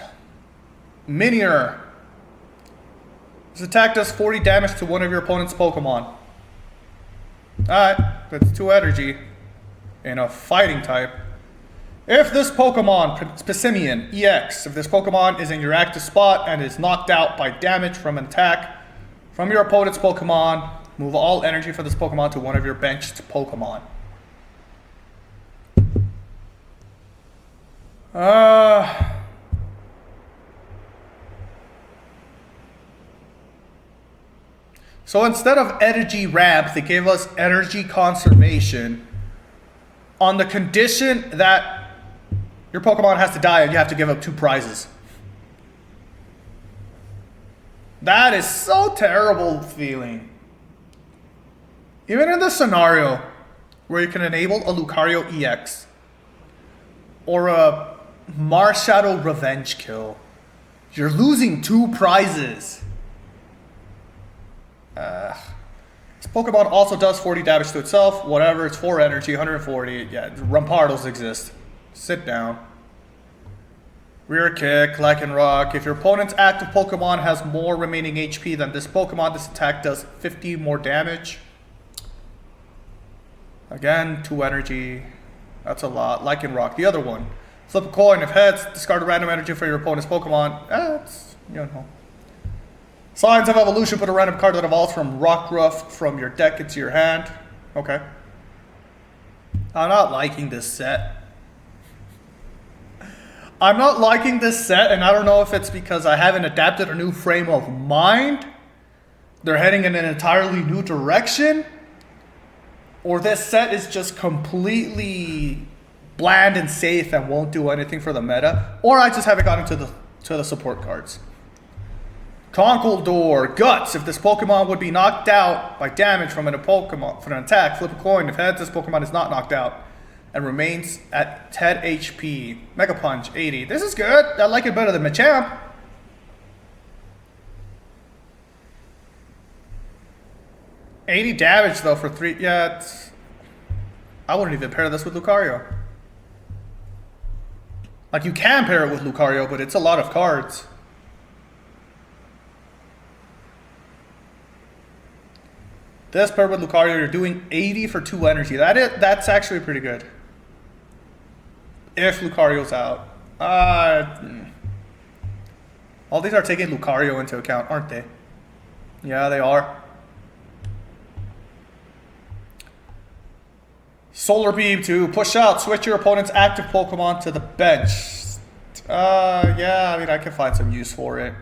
Minior. This attack does 40 damage to one of your opponent's Pokemon. Alright, that's 2 energy in a fighting type. If this Pokemon, Pissimian EX, if this Pokemon is in your active spot and is knocked out by damage from an attack from your opponent's Pokemon, move all energy for this Pokemon to one of your benched Pokemon. So instead of energy ramp, they gave us energy conservation on the condition that your Pokemon has to die and you have to give up 2 prizes. That is so terrible feeling. Even in this scenario where you can enable a Lucario EX or a Marshadow Revenge Kill, you're losing 2 prizes. This Pokemon also does 40 damage to itself. Whatever, it's 4 energy, 140. Yeah, Rampardos exist. Sit down. Rear Kick, Lycanroc. If your opponent's active Pokemon has more remaining HP than this Pokemon, this attack does 50 more damage. Again, 2 energy. That's a lot. Lycanroc, the other one. Flip a coin. If heads, discard a random energy for your opponent's Pokemon. That's, you know. Signs of Evolution, put a random card that evolves from Rockruff from your deck into your hand. Okay. I'm not liking this set. I'm not liking this set, and I don't know if it's because I haven't adapted a new frame of mind. They're heading in an entirely new direction. Or this set is just completely bland and safe and won't do anything for the meta. Or I just haven't gotten to the support cards. Conkeldurr, Guts. If this Pokemon would be knocked out by damage from an attack, flip a coin. If heads, this Pokemon is not knocked out and remains at 10 HP. Mega Punch, 80. This is good. I like it better than Machamp. $80 damage though for 3. Yeah, I wouldn't even pair this with Lucario. Like, you can pair it with Lucario, but it's a lot of cards. This paired with Lucario, you're doing 80 for 2 energy. That's actually pretty good. If Lucario's out. All these are taking Lucario into account, aren't they? Yeah, they are. Solar Beam to push out. Switch your opponent's active Pokemon to the bench. Yeah, I mean, I can find some use for it.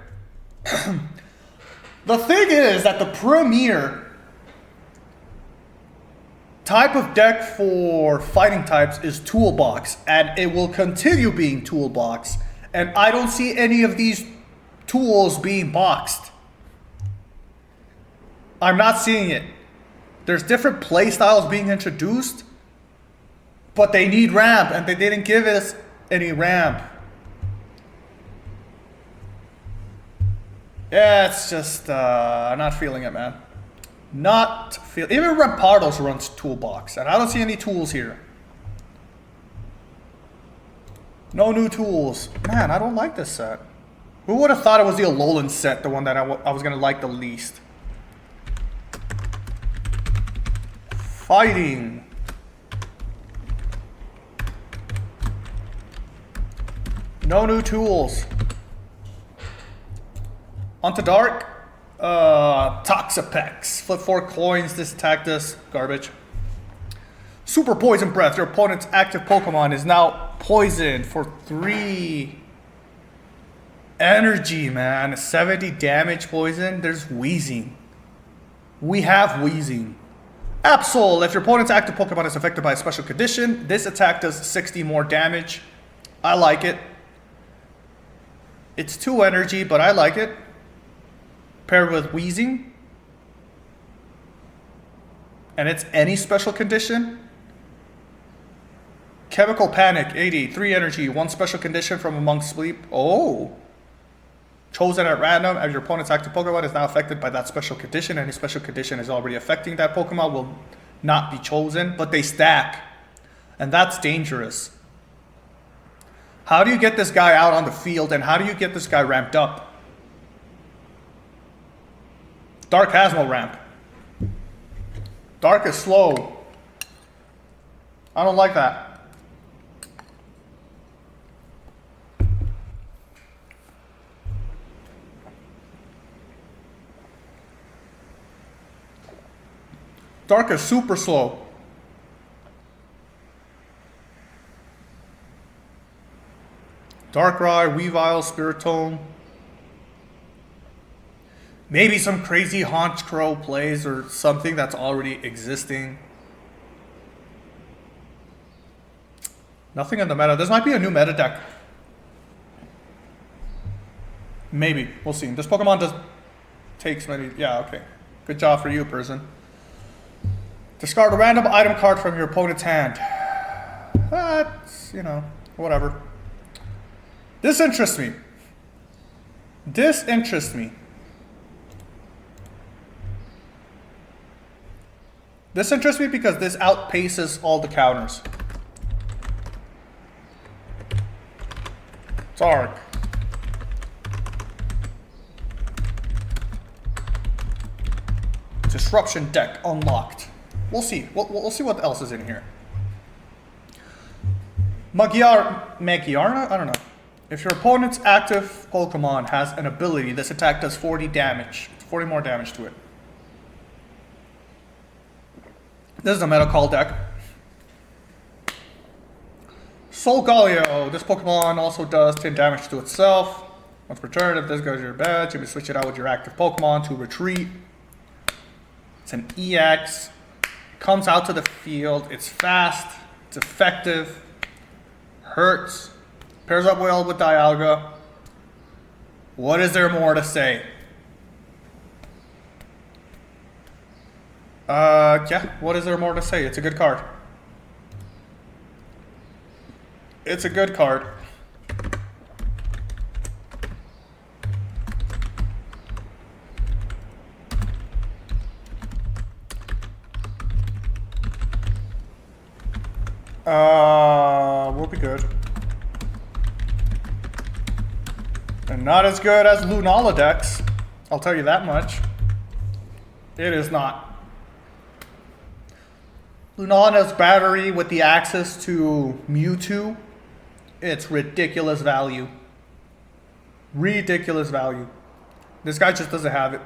The thing is that the premier type of deck for fighting types is Toolbox, and it will continue being Toolbox. And I don't see any of these tools being boxed. I'm not seeing it. There's different play styles being introduced, but they need ramp, and they didn't give us any ramp. Yeah, it's just not feeling it, man. Not feel. Even Rampardos runs Toolbox, and I don't see any tools here. No new tools. Man, I don't like this set. Who would have thought it was the Alolan set, the one that I was gonna like the least? Fighting. No new tools. Onto Dark. Toxapex. Flip 4 coins. This attack does garbage. Super Poison Breath. Your opponent's active Pokemon is now poisoned for 3 energy, man. 70 damage poison. There's Wheezing. We have Wheezing. Absol. If your opponent's active Pokemon is affected by a special condition, this attack does 60 more damage. I like it. It's 2 energy, but I like it. Paired with Wheezing. And it's any special condition? Chemical Panic, 80, 3 energy, 1 special condition from amongst sleep. Oh. Chosen at random as your opponent's active Pokemon is now affected by that special condition. Any special condition is already affecting that Pokemon will not be chosen, but they stack. And that's dangerous. How do you get this guy out on the field and how do you get this guy ramped up? Dark has no ramp. Dark is slow. I don't like that. Dark is super slow. Darkrai, Weavile, Spiritomb. Maybe some crazy Honchkrow plays or something that's already existing. Nothing in the meta. This might be a new meta deck. Maybe. We'll see. This Pokemon just takes many... Yeah, okay. Good job for you, person. Discard a random item card from your opponent's hand. That's, you know, whatever. This interests me. This interests me. This interests me because this outpaces all the counters. Dark. Disruption deck unlocked. We'll see. We'll see what else is in here. Magyarna? I don't know. If your opponent's active Pokemon has an ability, this attack does 40 damage. 40 more damage to it. This is a Meta Call deck. Solgaleo. This Pokemon also does 10 damage to itself. Once per turn, if this goes to your bench, you can switch it out with your active Pokemon to retreat. It's an EX. Comes out to the field. It's fast. It's effective. Hurts. Pairs up well with Dialga. What is there more to say? Yeah, what is there more to say? It's a good card. It's a good card. We'll be good. And not as good as Lunala decks. I'll tell you that much. It is not. Lunala's battery with the access to Mewtwo, it's ridiculous value. Ridiculous value. This guy just doesn't have it.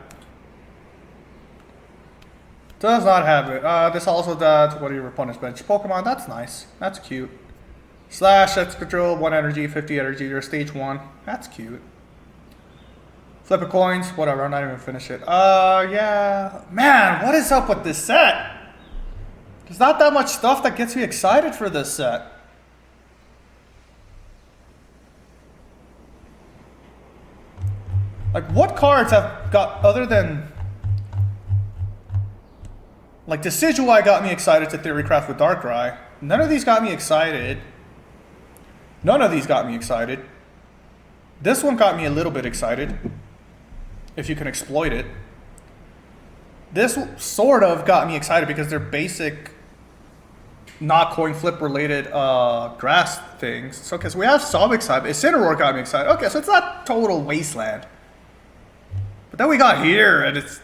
Does not have it. This also does what your opponent's bench Pokemon. That's nice. That's cute. Slash, that's control, 1 energy, 50 energy. You're stage 1. That's cute. Flip of coins. Whatever, I'm not even finish it. Yeah. Man, what is up with this set? There's not that much stuff that gets me excited for this set. Like, what cards have got, other than... Like, Decidueye got me excited to Theorycraft with Darkrai. None of these got me excited. None of these got me excited. This one got me a little bit excited. If you can exploit it. This sort of got me excited because they're basic, not coin flip related grass things. So, because we have some excitement. Incineroar got me excited. Okay, so it's not total wasteland. But then we got here and it's...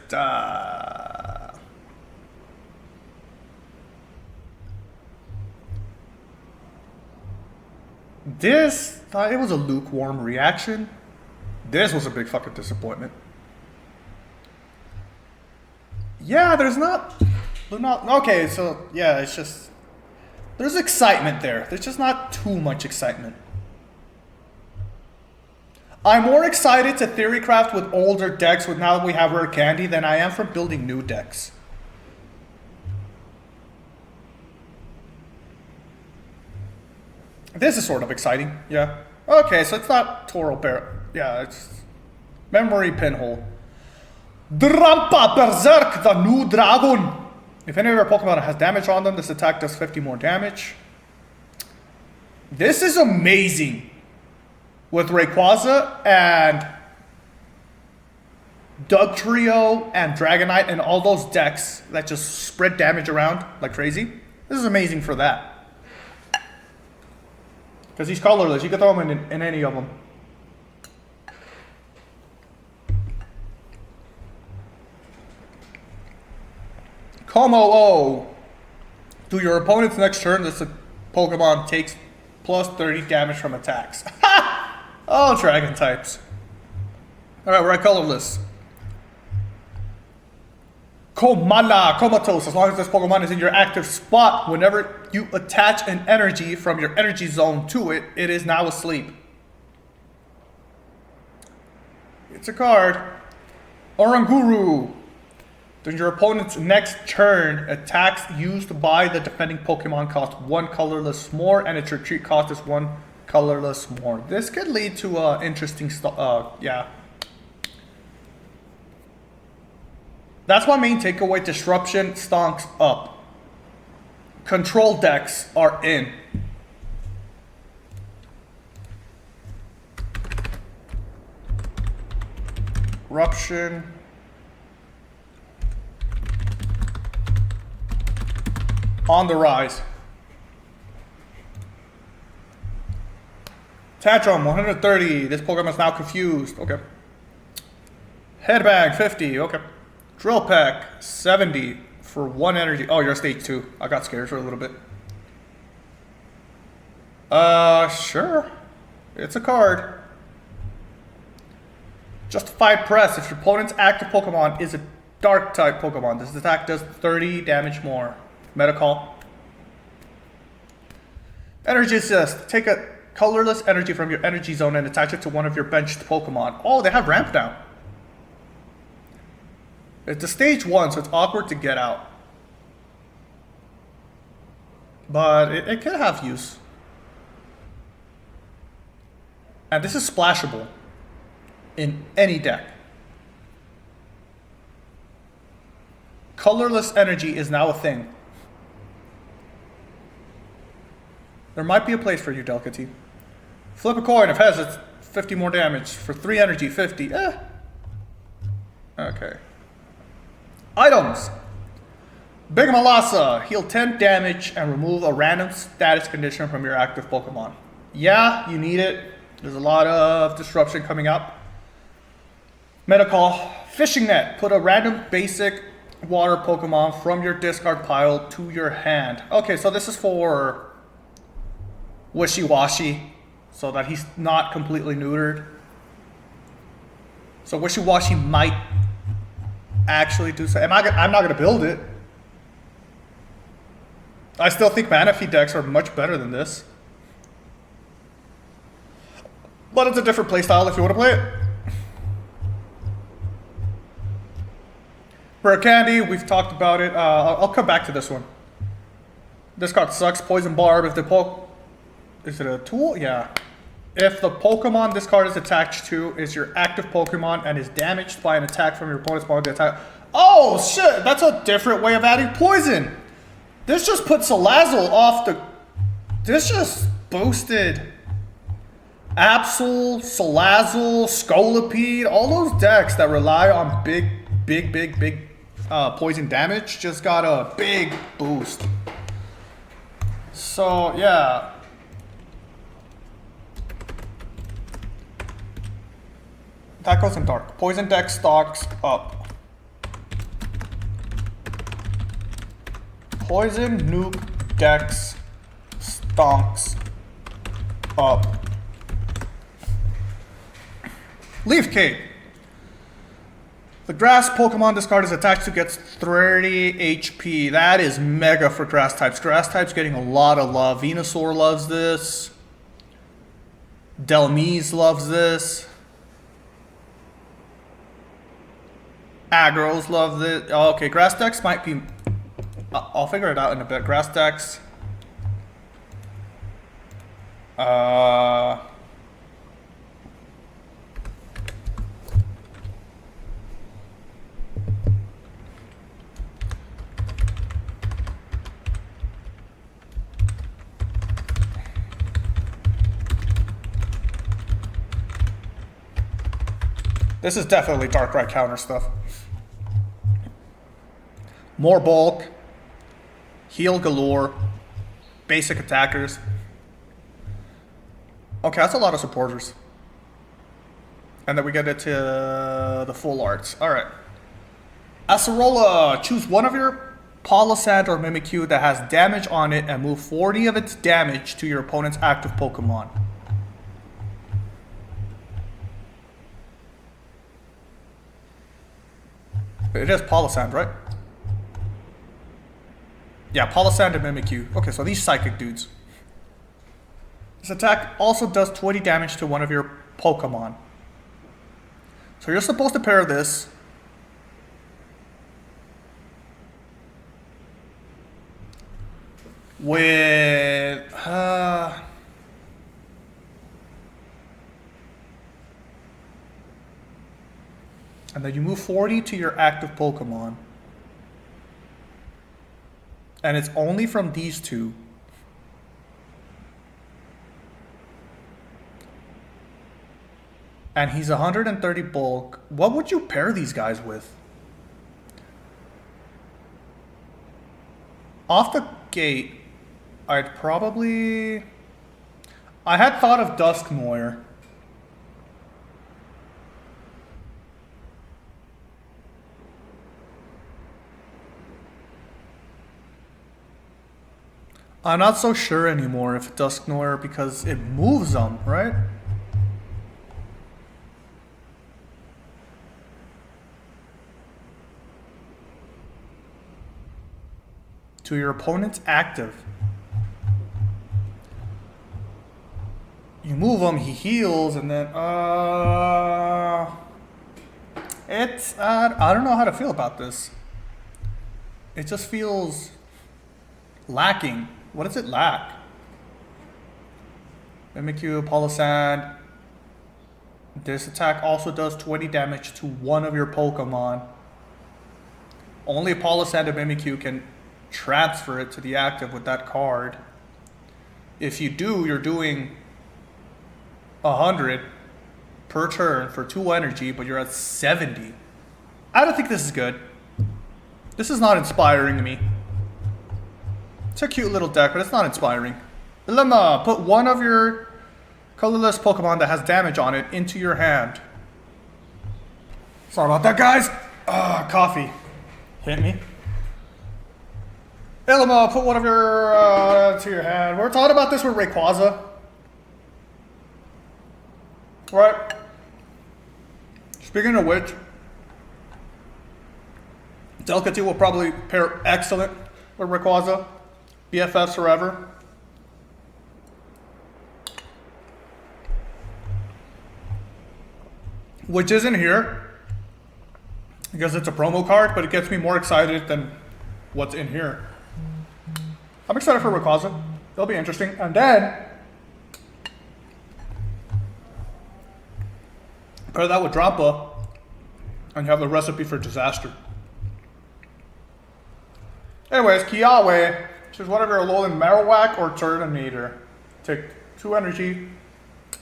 This, it was a lukewarm reaction. This was a big fucking disappointment. Yeah, there's not, okay, so yeah, it's just, there's excitement there. There's just not too much excitement. I'm more excited to Theorycraft with older decks with now that we have Rare Candy than I am from building new decks. This is sort of exciting, yeah. Okay, so it's not Toro Bear. Yeah, it's Memory Pinhole. Drampa Berserk, the new dragon. If any of your Pokemon has damage on them, this attack does 50 more damage. This is amazing. With Rayquaza and Dugtrio and Dragonite and all those decks that just spread damage around like crazy. This is amazing for that. Because he's colorless. You can throw him in any of them. Como-O. Do your opponent's next turn, this Pokemon takes plus 30 damage from attacks. Oh, dragon types. Alright, we're at colorless. Comatose. As long as this Pokemon is in your active spot, whenever you attach an energy from your energy zone to it, it is now asleep. It's a card. Oranguru. During your opponent's next turn, attacks used by the defending Pokemon cost 1 colorless more, and its retreat cost is 1 colorless more. This could lead to interesting stuff. Yeah. That's my main takeaway. Disruption stonks up. Control decks are in. Eruption. On the rise. Tantrum, 130. This Pokemon is now confused. Okay. Headbang, 50. Okay. Drill Peck, 70 for 1 energy. Oh, you're a stage 2. I got scared for a little bit. Sure. It's a card. Justified Press. If your opponent's active Pokemon is a Dark type Pokemon, this attack does 30 damage more. Metacall. Energy Assist. Take a colorless energy from your energy zone and attach it to one of your benched Pokemon. Oh, they have ramp down. It's a stage 1, so it's awkward to get out. But it can have use. And this is splashable in any deck. Colorless energy is now a thing. There might be a place for you, Delcatty. Flip a coin. If heads, it's 50 more damage. For 3 energy, 50. Okay. Items. Big Melassa. Heal 10 damage and remove a random status condition from your active Pokemon. Yeah, you need it. There's a lot of disruption coming up. Metacall. Fishing Net. Put a random basic water Pokemon from your discard pile to your hand. Okay, so this is for Wishy-Washy, so that he's not completely neutered. So Wishy-Washy might actually do so. I'm not going to build it. I still think Manaphy decks are much better than this. But it's a different playstyle if you want to play it. Rare Candy, we've talked about it. I'll come back to this one. This card sucks. Poison Barb. If the is it a tool? Yeah. If the Pokemon this card is attached to is your active Pokemon and is damaged by an attack from your opponent's Pokemon, attack. Oh shit! That's a different way of adding poison. This just put Salazzle off the. This just boosted Absol, Salazzle, Scolipede, all those decks that rely on big poison damage just got a big boost. So yeah. That goes in dark. Poison deck stocks up. Poison nuke decks stonks up. Leaf Cape. The grass Pokemon this card is attached to gets 30 HP. That is mega for grass types. Grass types getting a lot of love. Venusaur loves this. Delmise loves this. Agros love this. Oh, okay, grass decks might be. I'll figure it out in a bit. Grass decks. This is definitely Darkrai counter stuff. More bulk. Heal galore. Basic attackers. Okay, that's a lot of supporters. And then we get into the full arts. Alright. Acerola, choose one of your Palossand or Mimikyu that has damage on it and move 40 of its damage to your opponent's active Pokemon. It is Palossand, right? Yeah, Palossand and Mimikyu. Okay, so these psychic dudes. This attack also does 20 damage to one of your Pokemon. So you're supposed to pair this with and then you move 40 to your active Pokemon. And it's only from these two. And he's 130 bulk. What would you pair these guys with? Off the gate, I'd probably... I had thought of Dusknoir. I'm not so sure anymore if Dusknoir, because it moves them, right? To your opponent's active. You move him, he heals, and then it's I don't know how to feel about this. It just feels lacking. What does it lack? Mimikyu, Palossand. This attack also does 20 damage to one of your Pokemon. Only Palossand and Mimikyu can transfer it to the active with that card. If you do, you're doing 100 per turn for 2 energy, but you're at 70. I don't think this is good. This is not inspiring to me. It's a cute little deck, but it's not inspiring. Lemma, put one of your colorless Pokemon that has damage on it into your hand. Sorry about that, guys. Coffee hit me. Lemma, put one of your into your hand. We're talking about this with Rayquaza. Right. Speaking of which, Delcatty will probably pair excellent with Rayquaza. BFFs forever. Which isn't here because it's a promo card, but it gets me more excited than what's in here. I'm excited for Rayquaza. It'll be interesting. And then pair that with Drampa, and you have the recipe for disaster. Anyways, Kiawe, choose one of your Alolan Marowak or Turtonator. Take 2 energy,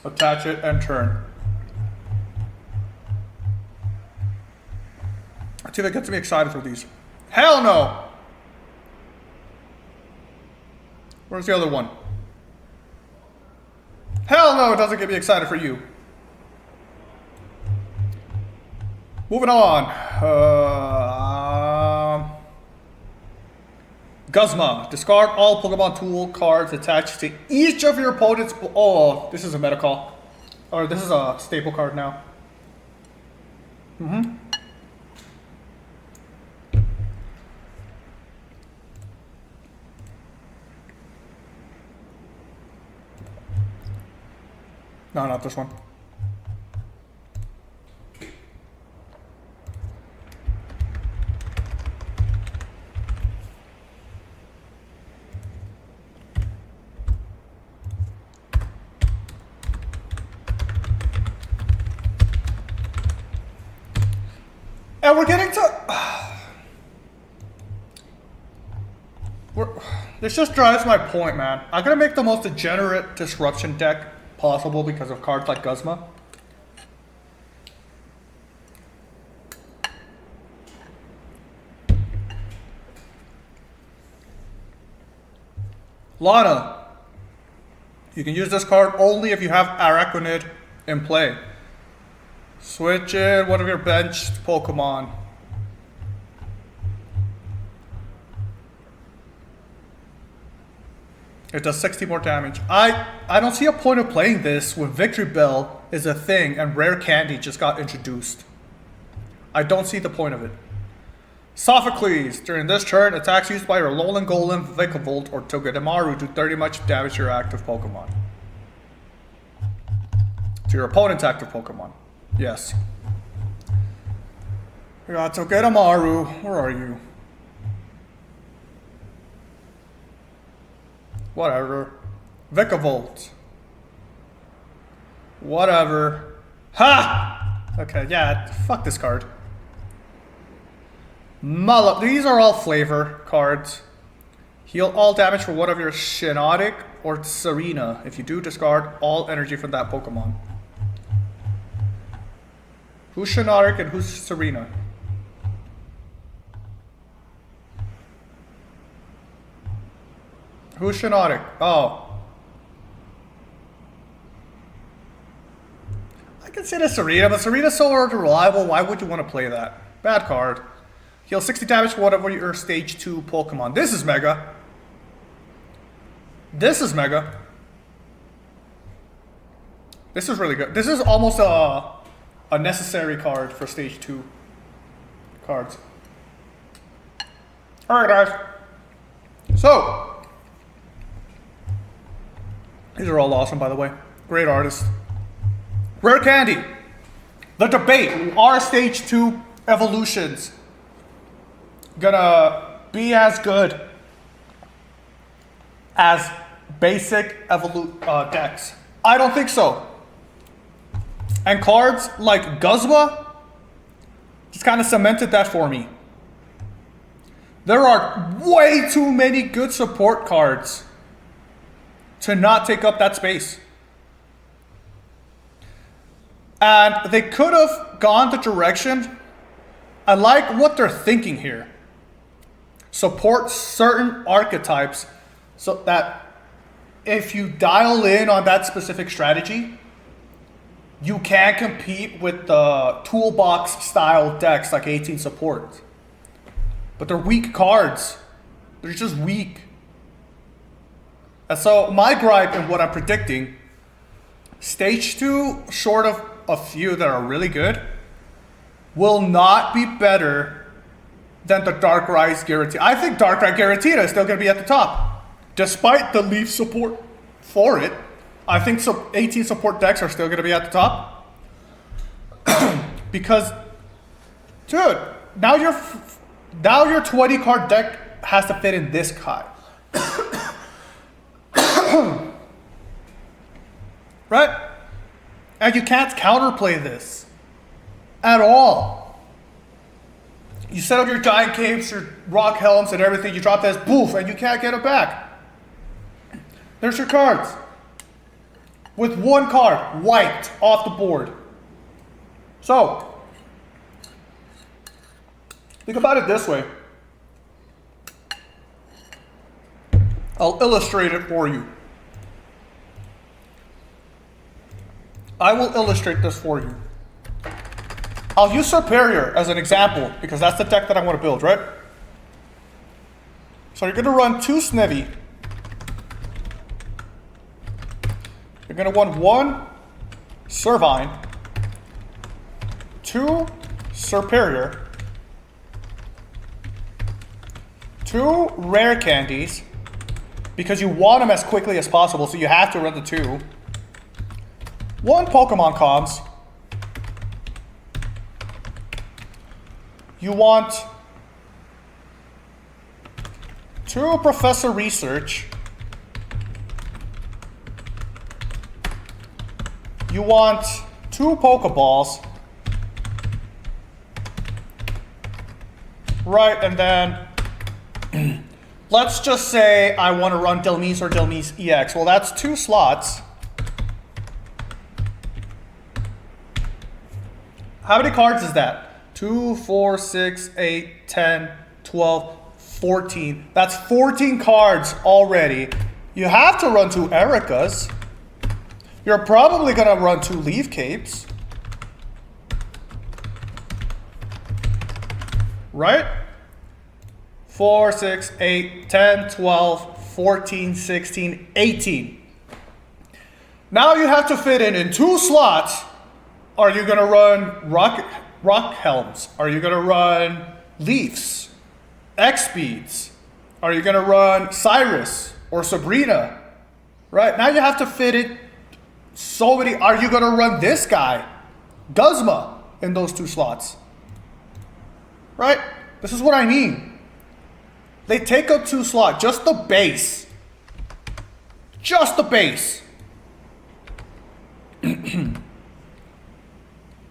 attach it, and turn. Let's see if it gets me excited for these. Hell no! Where's the other one? Hell no, it doesn't get me excited for you. Moving on. Guzma. Discard all Pokemon tool cards attached to each of your opponent's... Oh, this is a meta call. Or this is a staple card now. Mm-hmm. No, not this one. And we're getting to... This just drives my point, man. I'm going to make the most degenerate disruption deck possible because of cards like Guzma. Lana. You can use this card only if you have Araquanid in play. Switch in one of your benched Pokemon. It does 60 more damage. I don't see a point of playing this when Victory Bell is a thing and Rare Candy just got introduced. I don't see the point of it. Sophocles. During this turn, attacks used by your Alolan Golem, Vikavolt, or Togedemaru do 30 much damage to your active Pokemon. To your opponent's active Pokemon. Yes. We got Togedemaru. Where are you? Whatever. Vikavolt. Whatever. Ha! Okay, yeah, fuck this card. These are all flavor cards. Heal all damage for one of your Shiinotic or Serena. If you do, discard all energy from that Pokemon. Who's Shiinotic and who's Serena? Who's Shiinotic? Oh. I consider Serena, but Serena's so unreliable. Why would you want to play that? Bad card. Heal 60 damage for whatever your stage 2 Pokemon. This is Mega. This is Mega. This is really good. This is almost a necessary card for stage 2 cards. Alright guys. So. These are all awesome, by the way. Great artists. Rare Candy. The debate. Are stage 2 evolutions gonna be as good as basic decks? I don't think so. And cards like Guzma just kind of cemented that for me. There are way too many good support cards to not take up that space. And they could have gone the direction. I like what they're thinking here. Support certain archetypes so that if you dial in on that specific strategy, you can compete with the toolbox style decks like 18 support. But they're weak cards. They're just weak. And so my gripe and what I'm predicting, stage 2, short of a few that are really good, will not be better than the Darkrai Giratina. I think Darkrai Giratina is still going to be at the top. Despite the Leaf support for it, I think 18 support decks are still going to be at the top. Because, dude, now your 20 card deck has to fit in this guy. Right? And you can't counterplay this at all. You set up your Giant Capes, your Rock Helms, and everything. You drop this, boof, and you can't get it back. There's your cards. With one card wiped off the board. So, think about it this way. I'll illustrate it for you. I will illustrate this for you. I'll use Superior as an example because that's the deck that I want to build, right? So you're going to run 2 Snivy. You're going to run 1 Servine, 2 Superior, 2 Rare Candies, because you want them as quickly as possible, so you have to run the 2. 1 Pokemon Comms. You want 2 Professor Research. You want 2 Pokeballs. Right, and then let's just say I want to run Delmise or Delmise EX. Well, that's 2 slots. How many cards is that? 2, 4, 6, 8, 10, 12, 14. That's 14 cards already You have to run 2 Ericas. You're probably going to run 2 Leaf Capes. Right? 4, 6, 8, 10, 12, 14, 16, 18. Now you have to fit in 2 slots. Are you going to run Rock Helms? Are you going to run Leafs? X-Speeds? Are you going to run Cyrus or Sabrina? Right? Now you have to fit it so many. Are you going to run this guy, Guzma, in those 2 slots? Right? This is what I mean. They take up 2 slots, just the base. Just the base.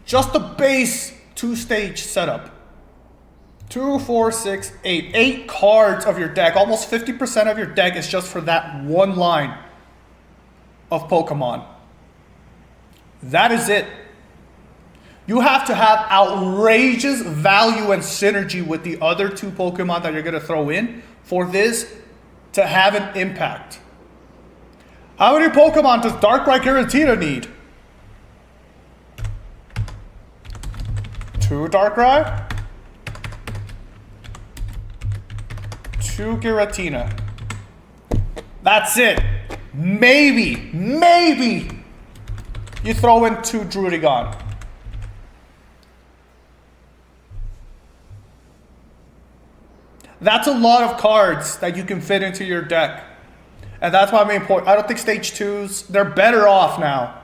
Just the base 2-stage setup. 2, 4, 6, 8. 8 cards of your deck. Almost 50% of your deck is just for that one line of Pokemon. That is it. You have to have outrageous value and synergy with the other 2 Pokemon that you're going to throw in for this to have an impact. How many Pokemon does Darkrai Giratina need? 2 Darkrai, 2 Giratina. That's it. Maybe you throw in 2 Druddigon. That's a lot of cards that you can fit into your deck. And that's my main point. I don't think stage 2s, they're better off now.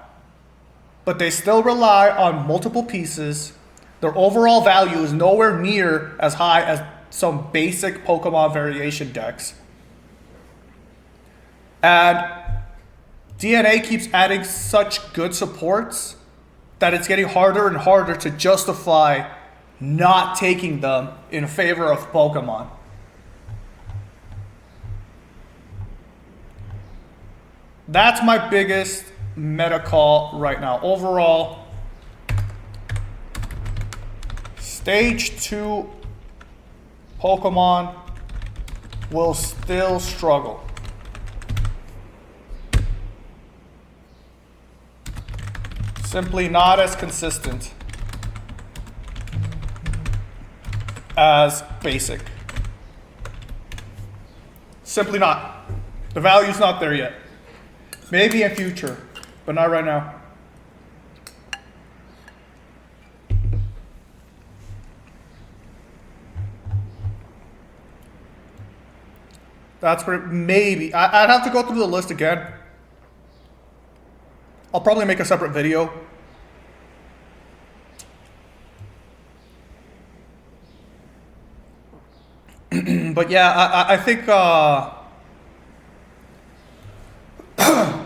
But they still rely on multiple pieces. Their overall value is nowhere near as high as some basic Pokemon variation decks. And DNA keeps adding such good supports that it's getting harder and harder to justify not taking them in favor of Pokemon. That's my biggest meta call right now. Overall, stage 2 Pokemon will still struggle. Simply not as consistent as basic. Simply not. The value's not there yet. Maybe in future, but not right now. That's where maybe, I'd have to go through the list again. I'll probably make a separate video. But yeah, I think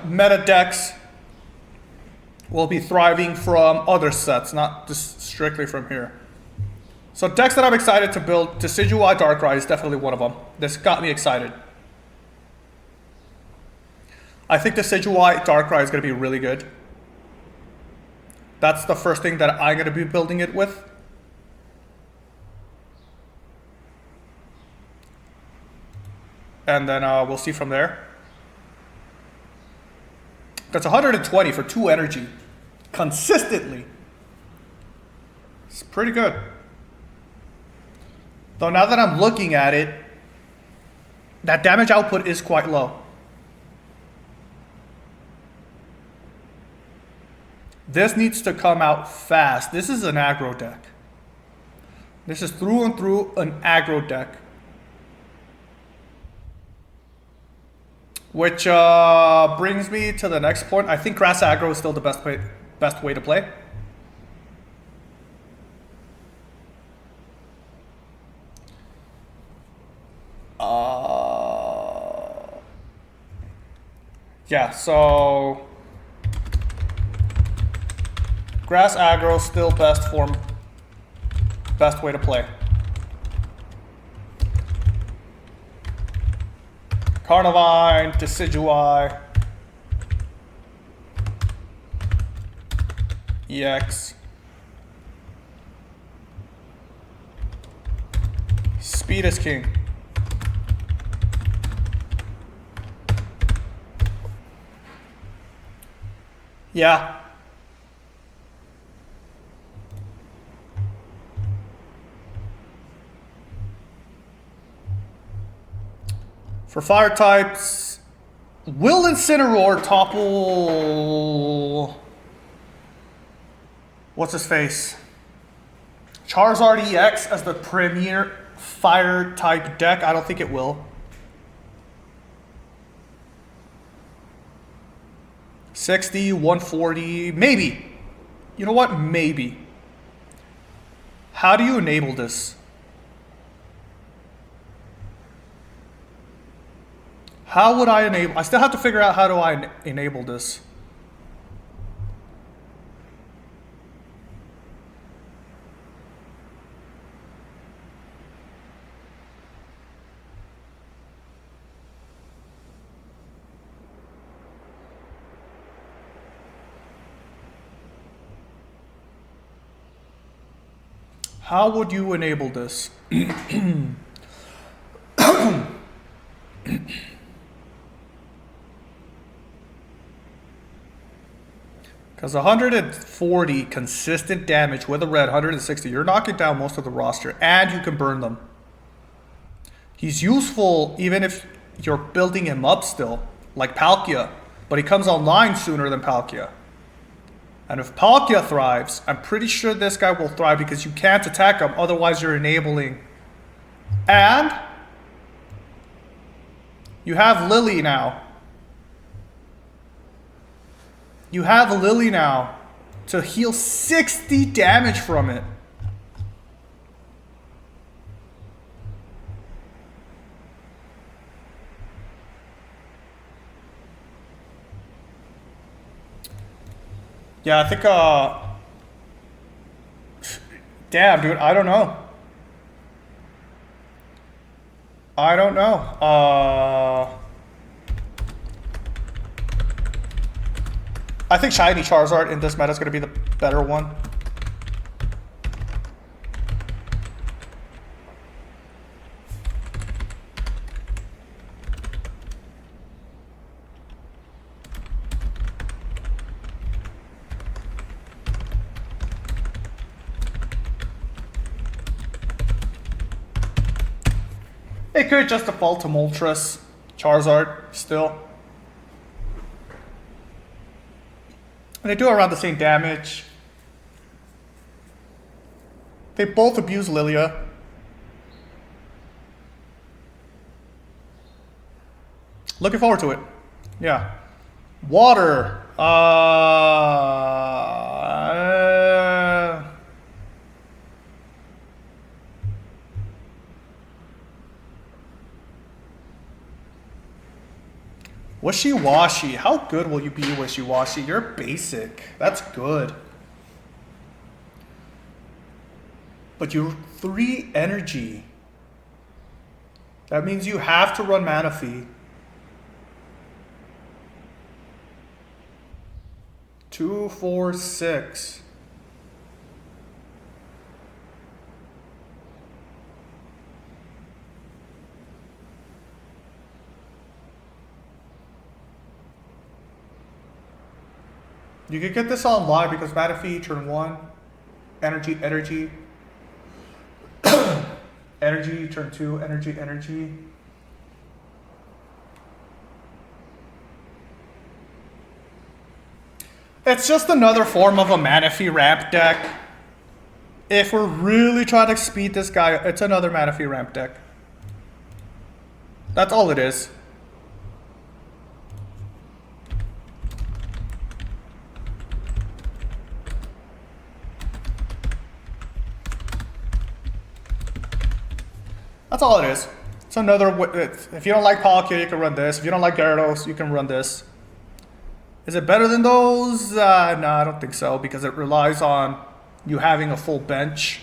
meta decks will be thriving from other sets, not just strictly from here. So decks that I'm excited to build, Decidueye Darkrai is definitely one of them. This got me excited. I think Decidueye Darkrai is going to be really good. That's the first thing that I'm going to be building it with. And then we'll see from there. That's 120 for 2 energy. Consistently. It's pretty good. Though now that I'm looking at it, that damage output is quite low. This needs to come out fast. This is an aggro deck. This is through and through an aggro deck. Which brings me to the next point. I think grass aggro is still the best way to play. Yeah, so grass aggro still best way to play. Carnivine, Decidueye, EX, Speed is king. Yeah. For fire types, will Incineroar topple... What's his face? Charizard EX as the premier fire type deck? I don't think it will. 60, 140, maybe. You know what? Maybe. How do you enable this? How would I enable? I still have to figure out how do I enable this. How would you enable this? Because 140 consistent damage with a red, 160, you're knocking down most of the roster, and you can burn them. He's useful even if you're building him up still, like Palkia, but he comes online sooner than Palkia. And if Palkia thrives, I'm pretty sure this guy will thrive because you can't attack him, otherwise you're enabling. And you have Lily now. You have Lily now to heal 60 damage from it. Yeah, I think, damn, dude, I don't know. I don't know. I think Shiny Charizard in this meta is going to be the better one. It could just default to Moltres, Charizard, still. And they do around the same damage. They both abuse Lilia. Looking forward to it. Yeah. Water. Wishy-washy. How good will you be, Wishy-washy? You're basic. That's good. But you're 3 energy. That means you have to run Manaphy. 2, 4, 6. You could get this on live because Manaphy turn 1, energy, energy, energy, turn 2, energy, energy. It's just another form of a Manaphy ramp deck. If we're really trying to speed this guy, it's another Manaphy ramp deck. That's all it is. That's all it is. It's another, if you don't like Palkia, you can run this. If you don't like Gyarados, you can run this. Is it better than those? No, I don't think so, because it relies on you having a full bench.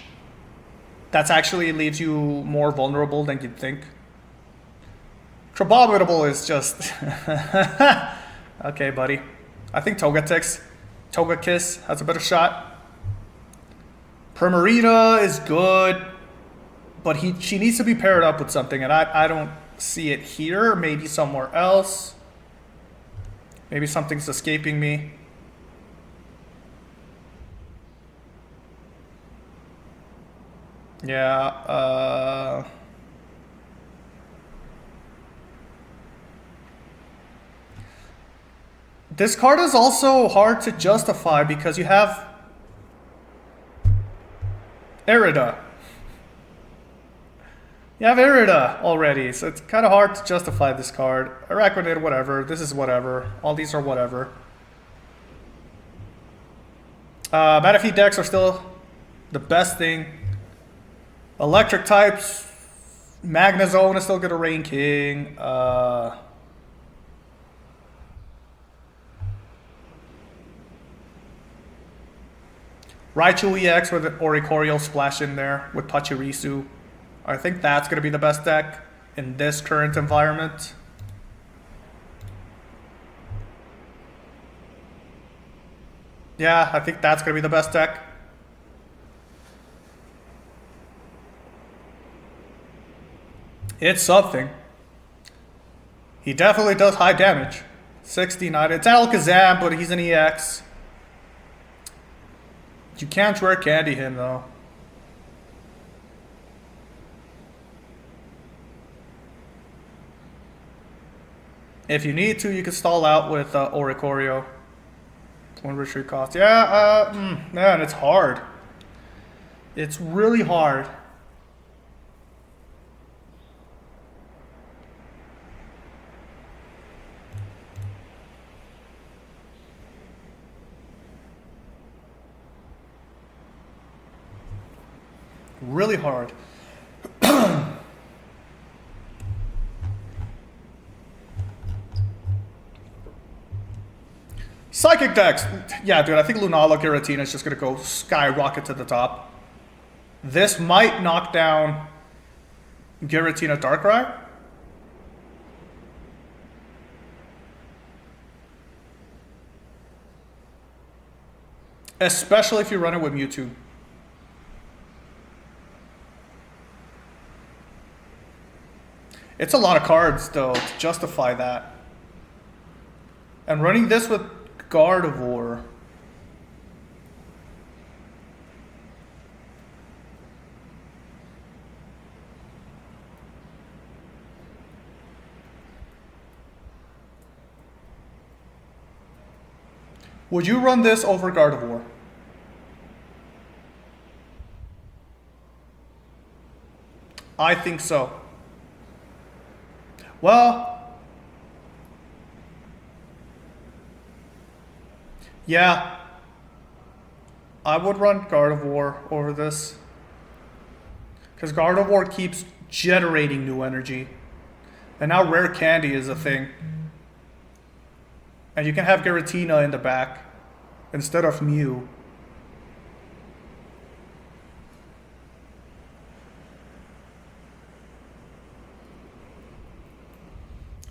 That's actually leaves you more vulnerable than you'd think. Trobominable is just... Okay, buddy. I think Togekiss has a better shot. Primarina is good. But she needs to be paired up with something, and I don't see it here. Maybe somewhere else. Maybe something's escaping me. Yeah. This card is also hard to justify because you have Irida. You have Irida already, so it's kind of hard to justify this card. Araquanid, whatever. This is whatever. All these are whatever. Manaphy decks are still the best thing. Electric types. Magnezone is still good to Rain King. Raichu EX with Oricorio splash in there with Pachirisu. I think that's going to be the best deck in this current environment. Yeah, I think that's going to be the best deck. It's something. He definitely does high damage. 69. It's Alakazam, but he's an EX. You can't rare candy him though. If you need to, you can stall out with Oricorio. 1 retreat cost. Yeah, man, it's hard. It's really hard. Really hard. Psychic decks. Yeah, dude, I think Lunala Giratina is just going to go skyrocket to the top. This might knock down Giratina Darkrai. Especially if you run it with Mewtwo. It's a lot of cards, though, to justify that. And running this with Gardevoir. Would you run this over Gardevoir? I think so. Well, yeah, I would run Gardevoir over this. Because Gardevoir keeps generating new energy. And now Rare Candy is a thing. And you can have Giratina in the back instead of Mew.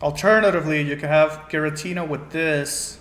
Alternatively, you can have Giratina with this.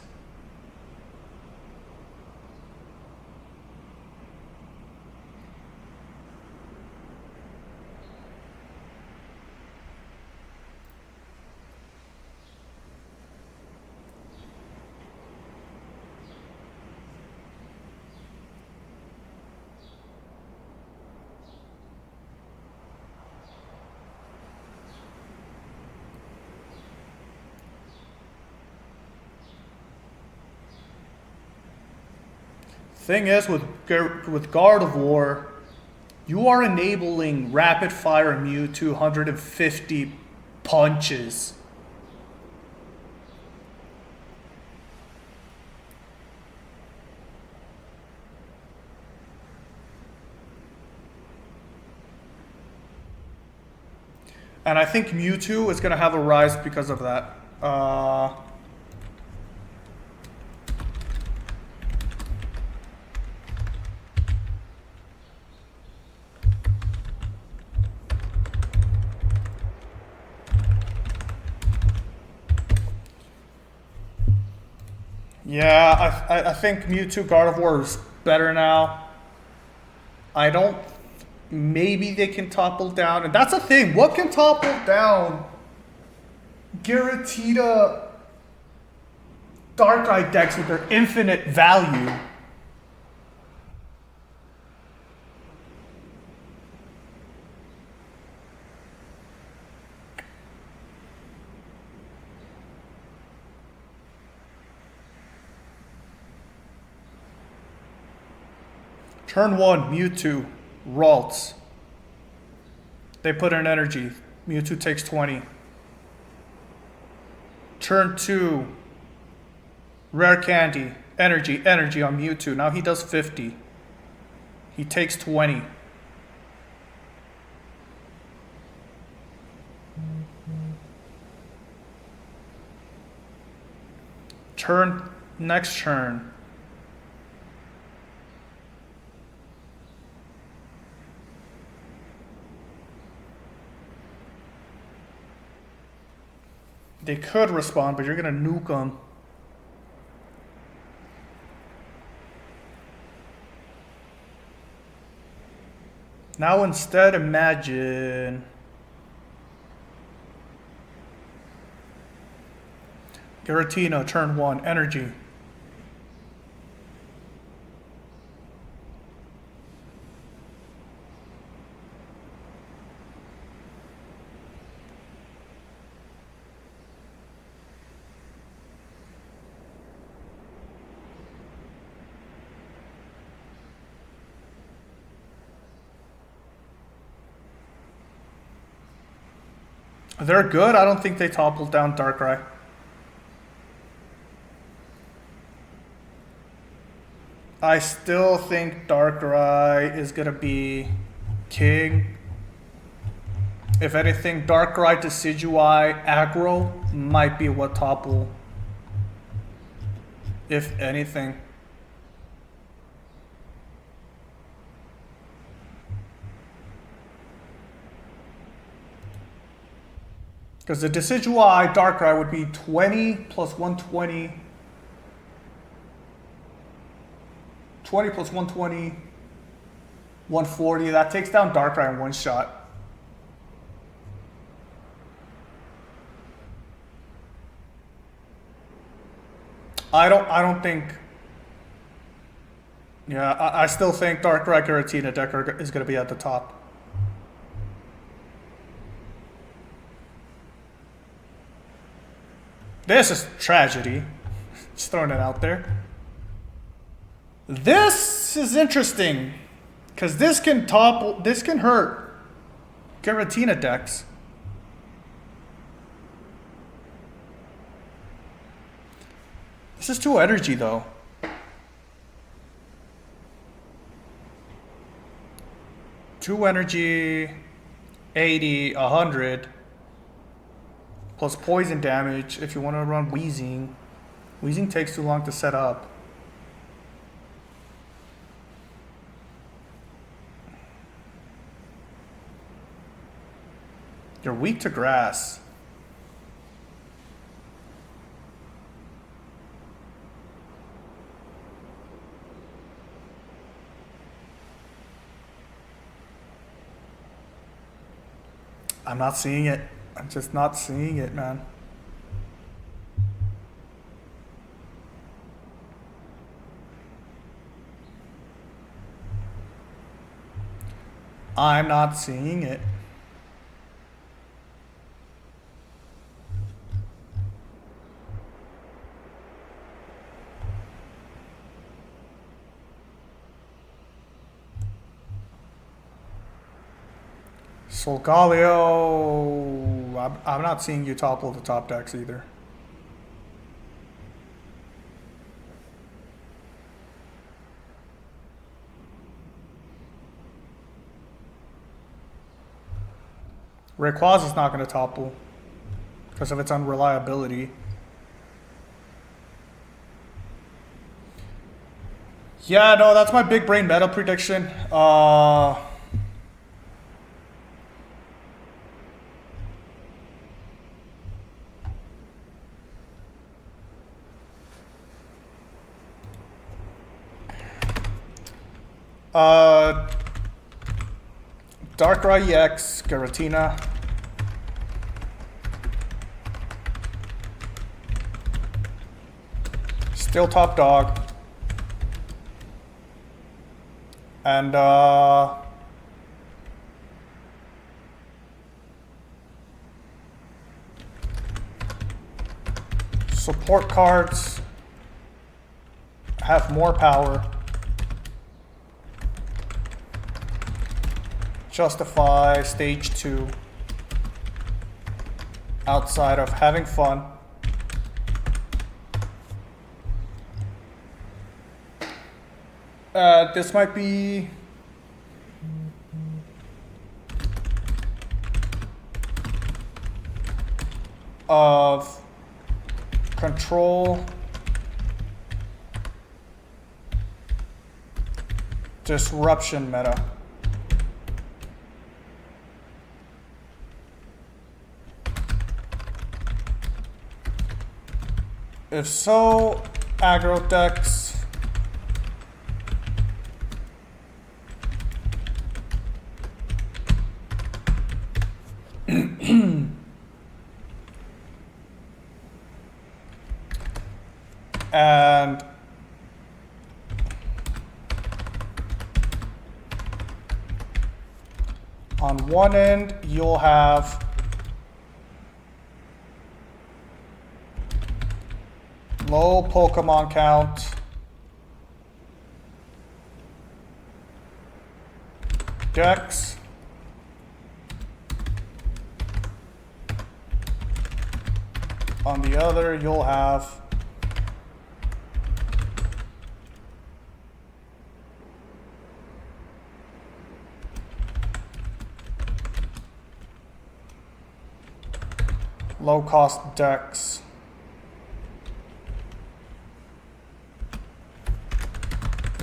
Thing is, with Gardevoir, you are enabling Rapid Fire Mew 250 punches. And I think Mewtwo is going to have a rise because of that. Yeah, I think Mewtwo Gardevoir is better now. I don't... Maybe they can topple down. And that's the thing. What can topple down Giratina Darkrai decks with their infinite value? Turn 1, Mewtwo, Ralts. They put in energy. Mewtwo takes 20. Turn 2, Rare Candy, energy on Mewtwo. Now he does 50. He takes 20. Next turn. They could respond, but you're gonna nuke them. Now instead, imagine Giratina, turn 1, energy. They're good. I don't think they toppled down Darkrai. I still think Darkrai is going to be king. If anything, Darkrai Decidueye aggro might be what topple. If anything. Because the Decidueye Darkrai would be 20 plus 120. 20 plus 120. 140. That takes down Darkrai in one shot. I don't think. Yeah, I still think Darkrai Giratina deck is going to be at the top. This is tragedy. Just throwing it out there. This is interesting. Because this can hurt Giratina decks. This is 2 energy though. 2 energy, 80, 100. Plus poison damage if you want to run Weezing. Weezing takes too long to set up. You're weak to grass. I'm not seeing it. I'm just not seeing it, man. I'm not seeing it. Solgaleo. I'm not seeing you topple the top decks either. Rayquaza is not going to topple because of its unreliability. Yeah, no, that's my big brain meta prediction. Darkrai EX, Giratina. Still top dog. And support cards have more power. justify stage 2 outside of having fun. This might be of control, disruption meta. If so, aggro decks and on one end you'll have low Pokemon count decks. On the other, you'll have low cost decks.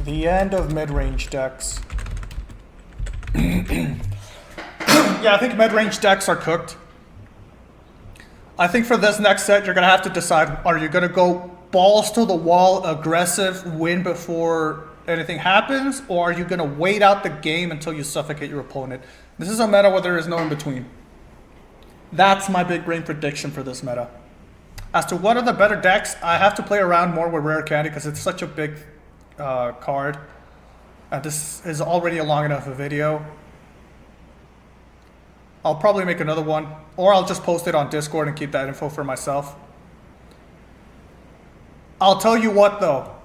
The end of mid-range decks. Yeah, I think mid-range decks are cooked. I think for this next set, you're going to have to decide, are you going to go balls to the wall, aggressive, win before anything happens, or are you going to wait out the game until you suffocate your opponent? This is a meta where there is no in-between. That's my big brain prediction for this meta. As to what are the better decks, I have to play around more with Rare Candy because it's such a big card. And this is already a long enough a video. I'll probably make another one, or I'll just post it on Discord and keep that info for myself. I'll tell you what though,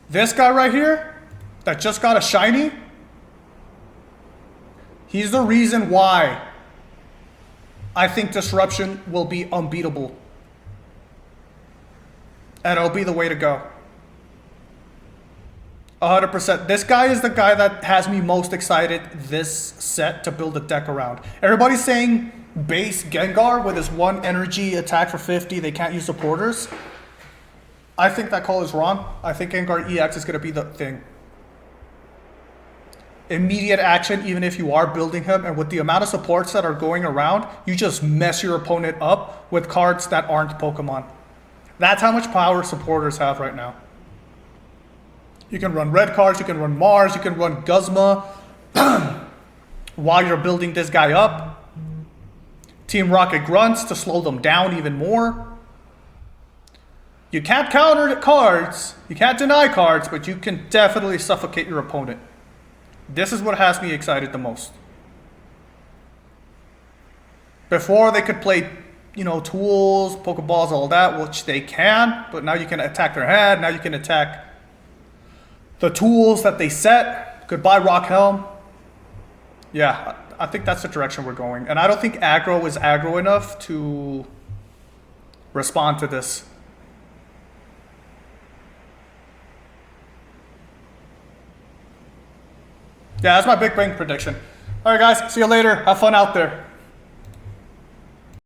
this guy right here that just got a shiny, he's the reason why I think Disruption will be unbeatable. And it'll be the way to go. 100%. This guy is the guy that has me most excited this set to build a deck around. Everybody's saying base Gengar with his 1 energy attack for 50, they can't use supporters. I think that call is wrong. I think Gengar EX is going to be the thing. Immediate action, even if you are building him, and with the amount of supports that are going around, you just mess your opponent up with cards that aren't Pokemon. That's how much power supporters have right now. You can run red cards, you can run Mars, you can run Guzma while you're building this guy up. Team Rocket Grunts to slow them down even more. You can't counter cards, you can't deny cards, but you can definitely suffocate your opponent. This is what has me excited the most. Before they could play, you know, tools, Pokeballs, all that, which they can, but now you can attack their hand, now you can attack the tools that they set. Goodbye Rock Helm. Yeah, I think that's the direction we're going. And I don't think aggro is aggro enough to respond to this. Yeah, that's my big bang prediction. All right, guys, see you later. Have fun out there.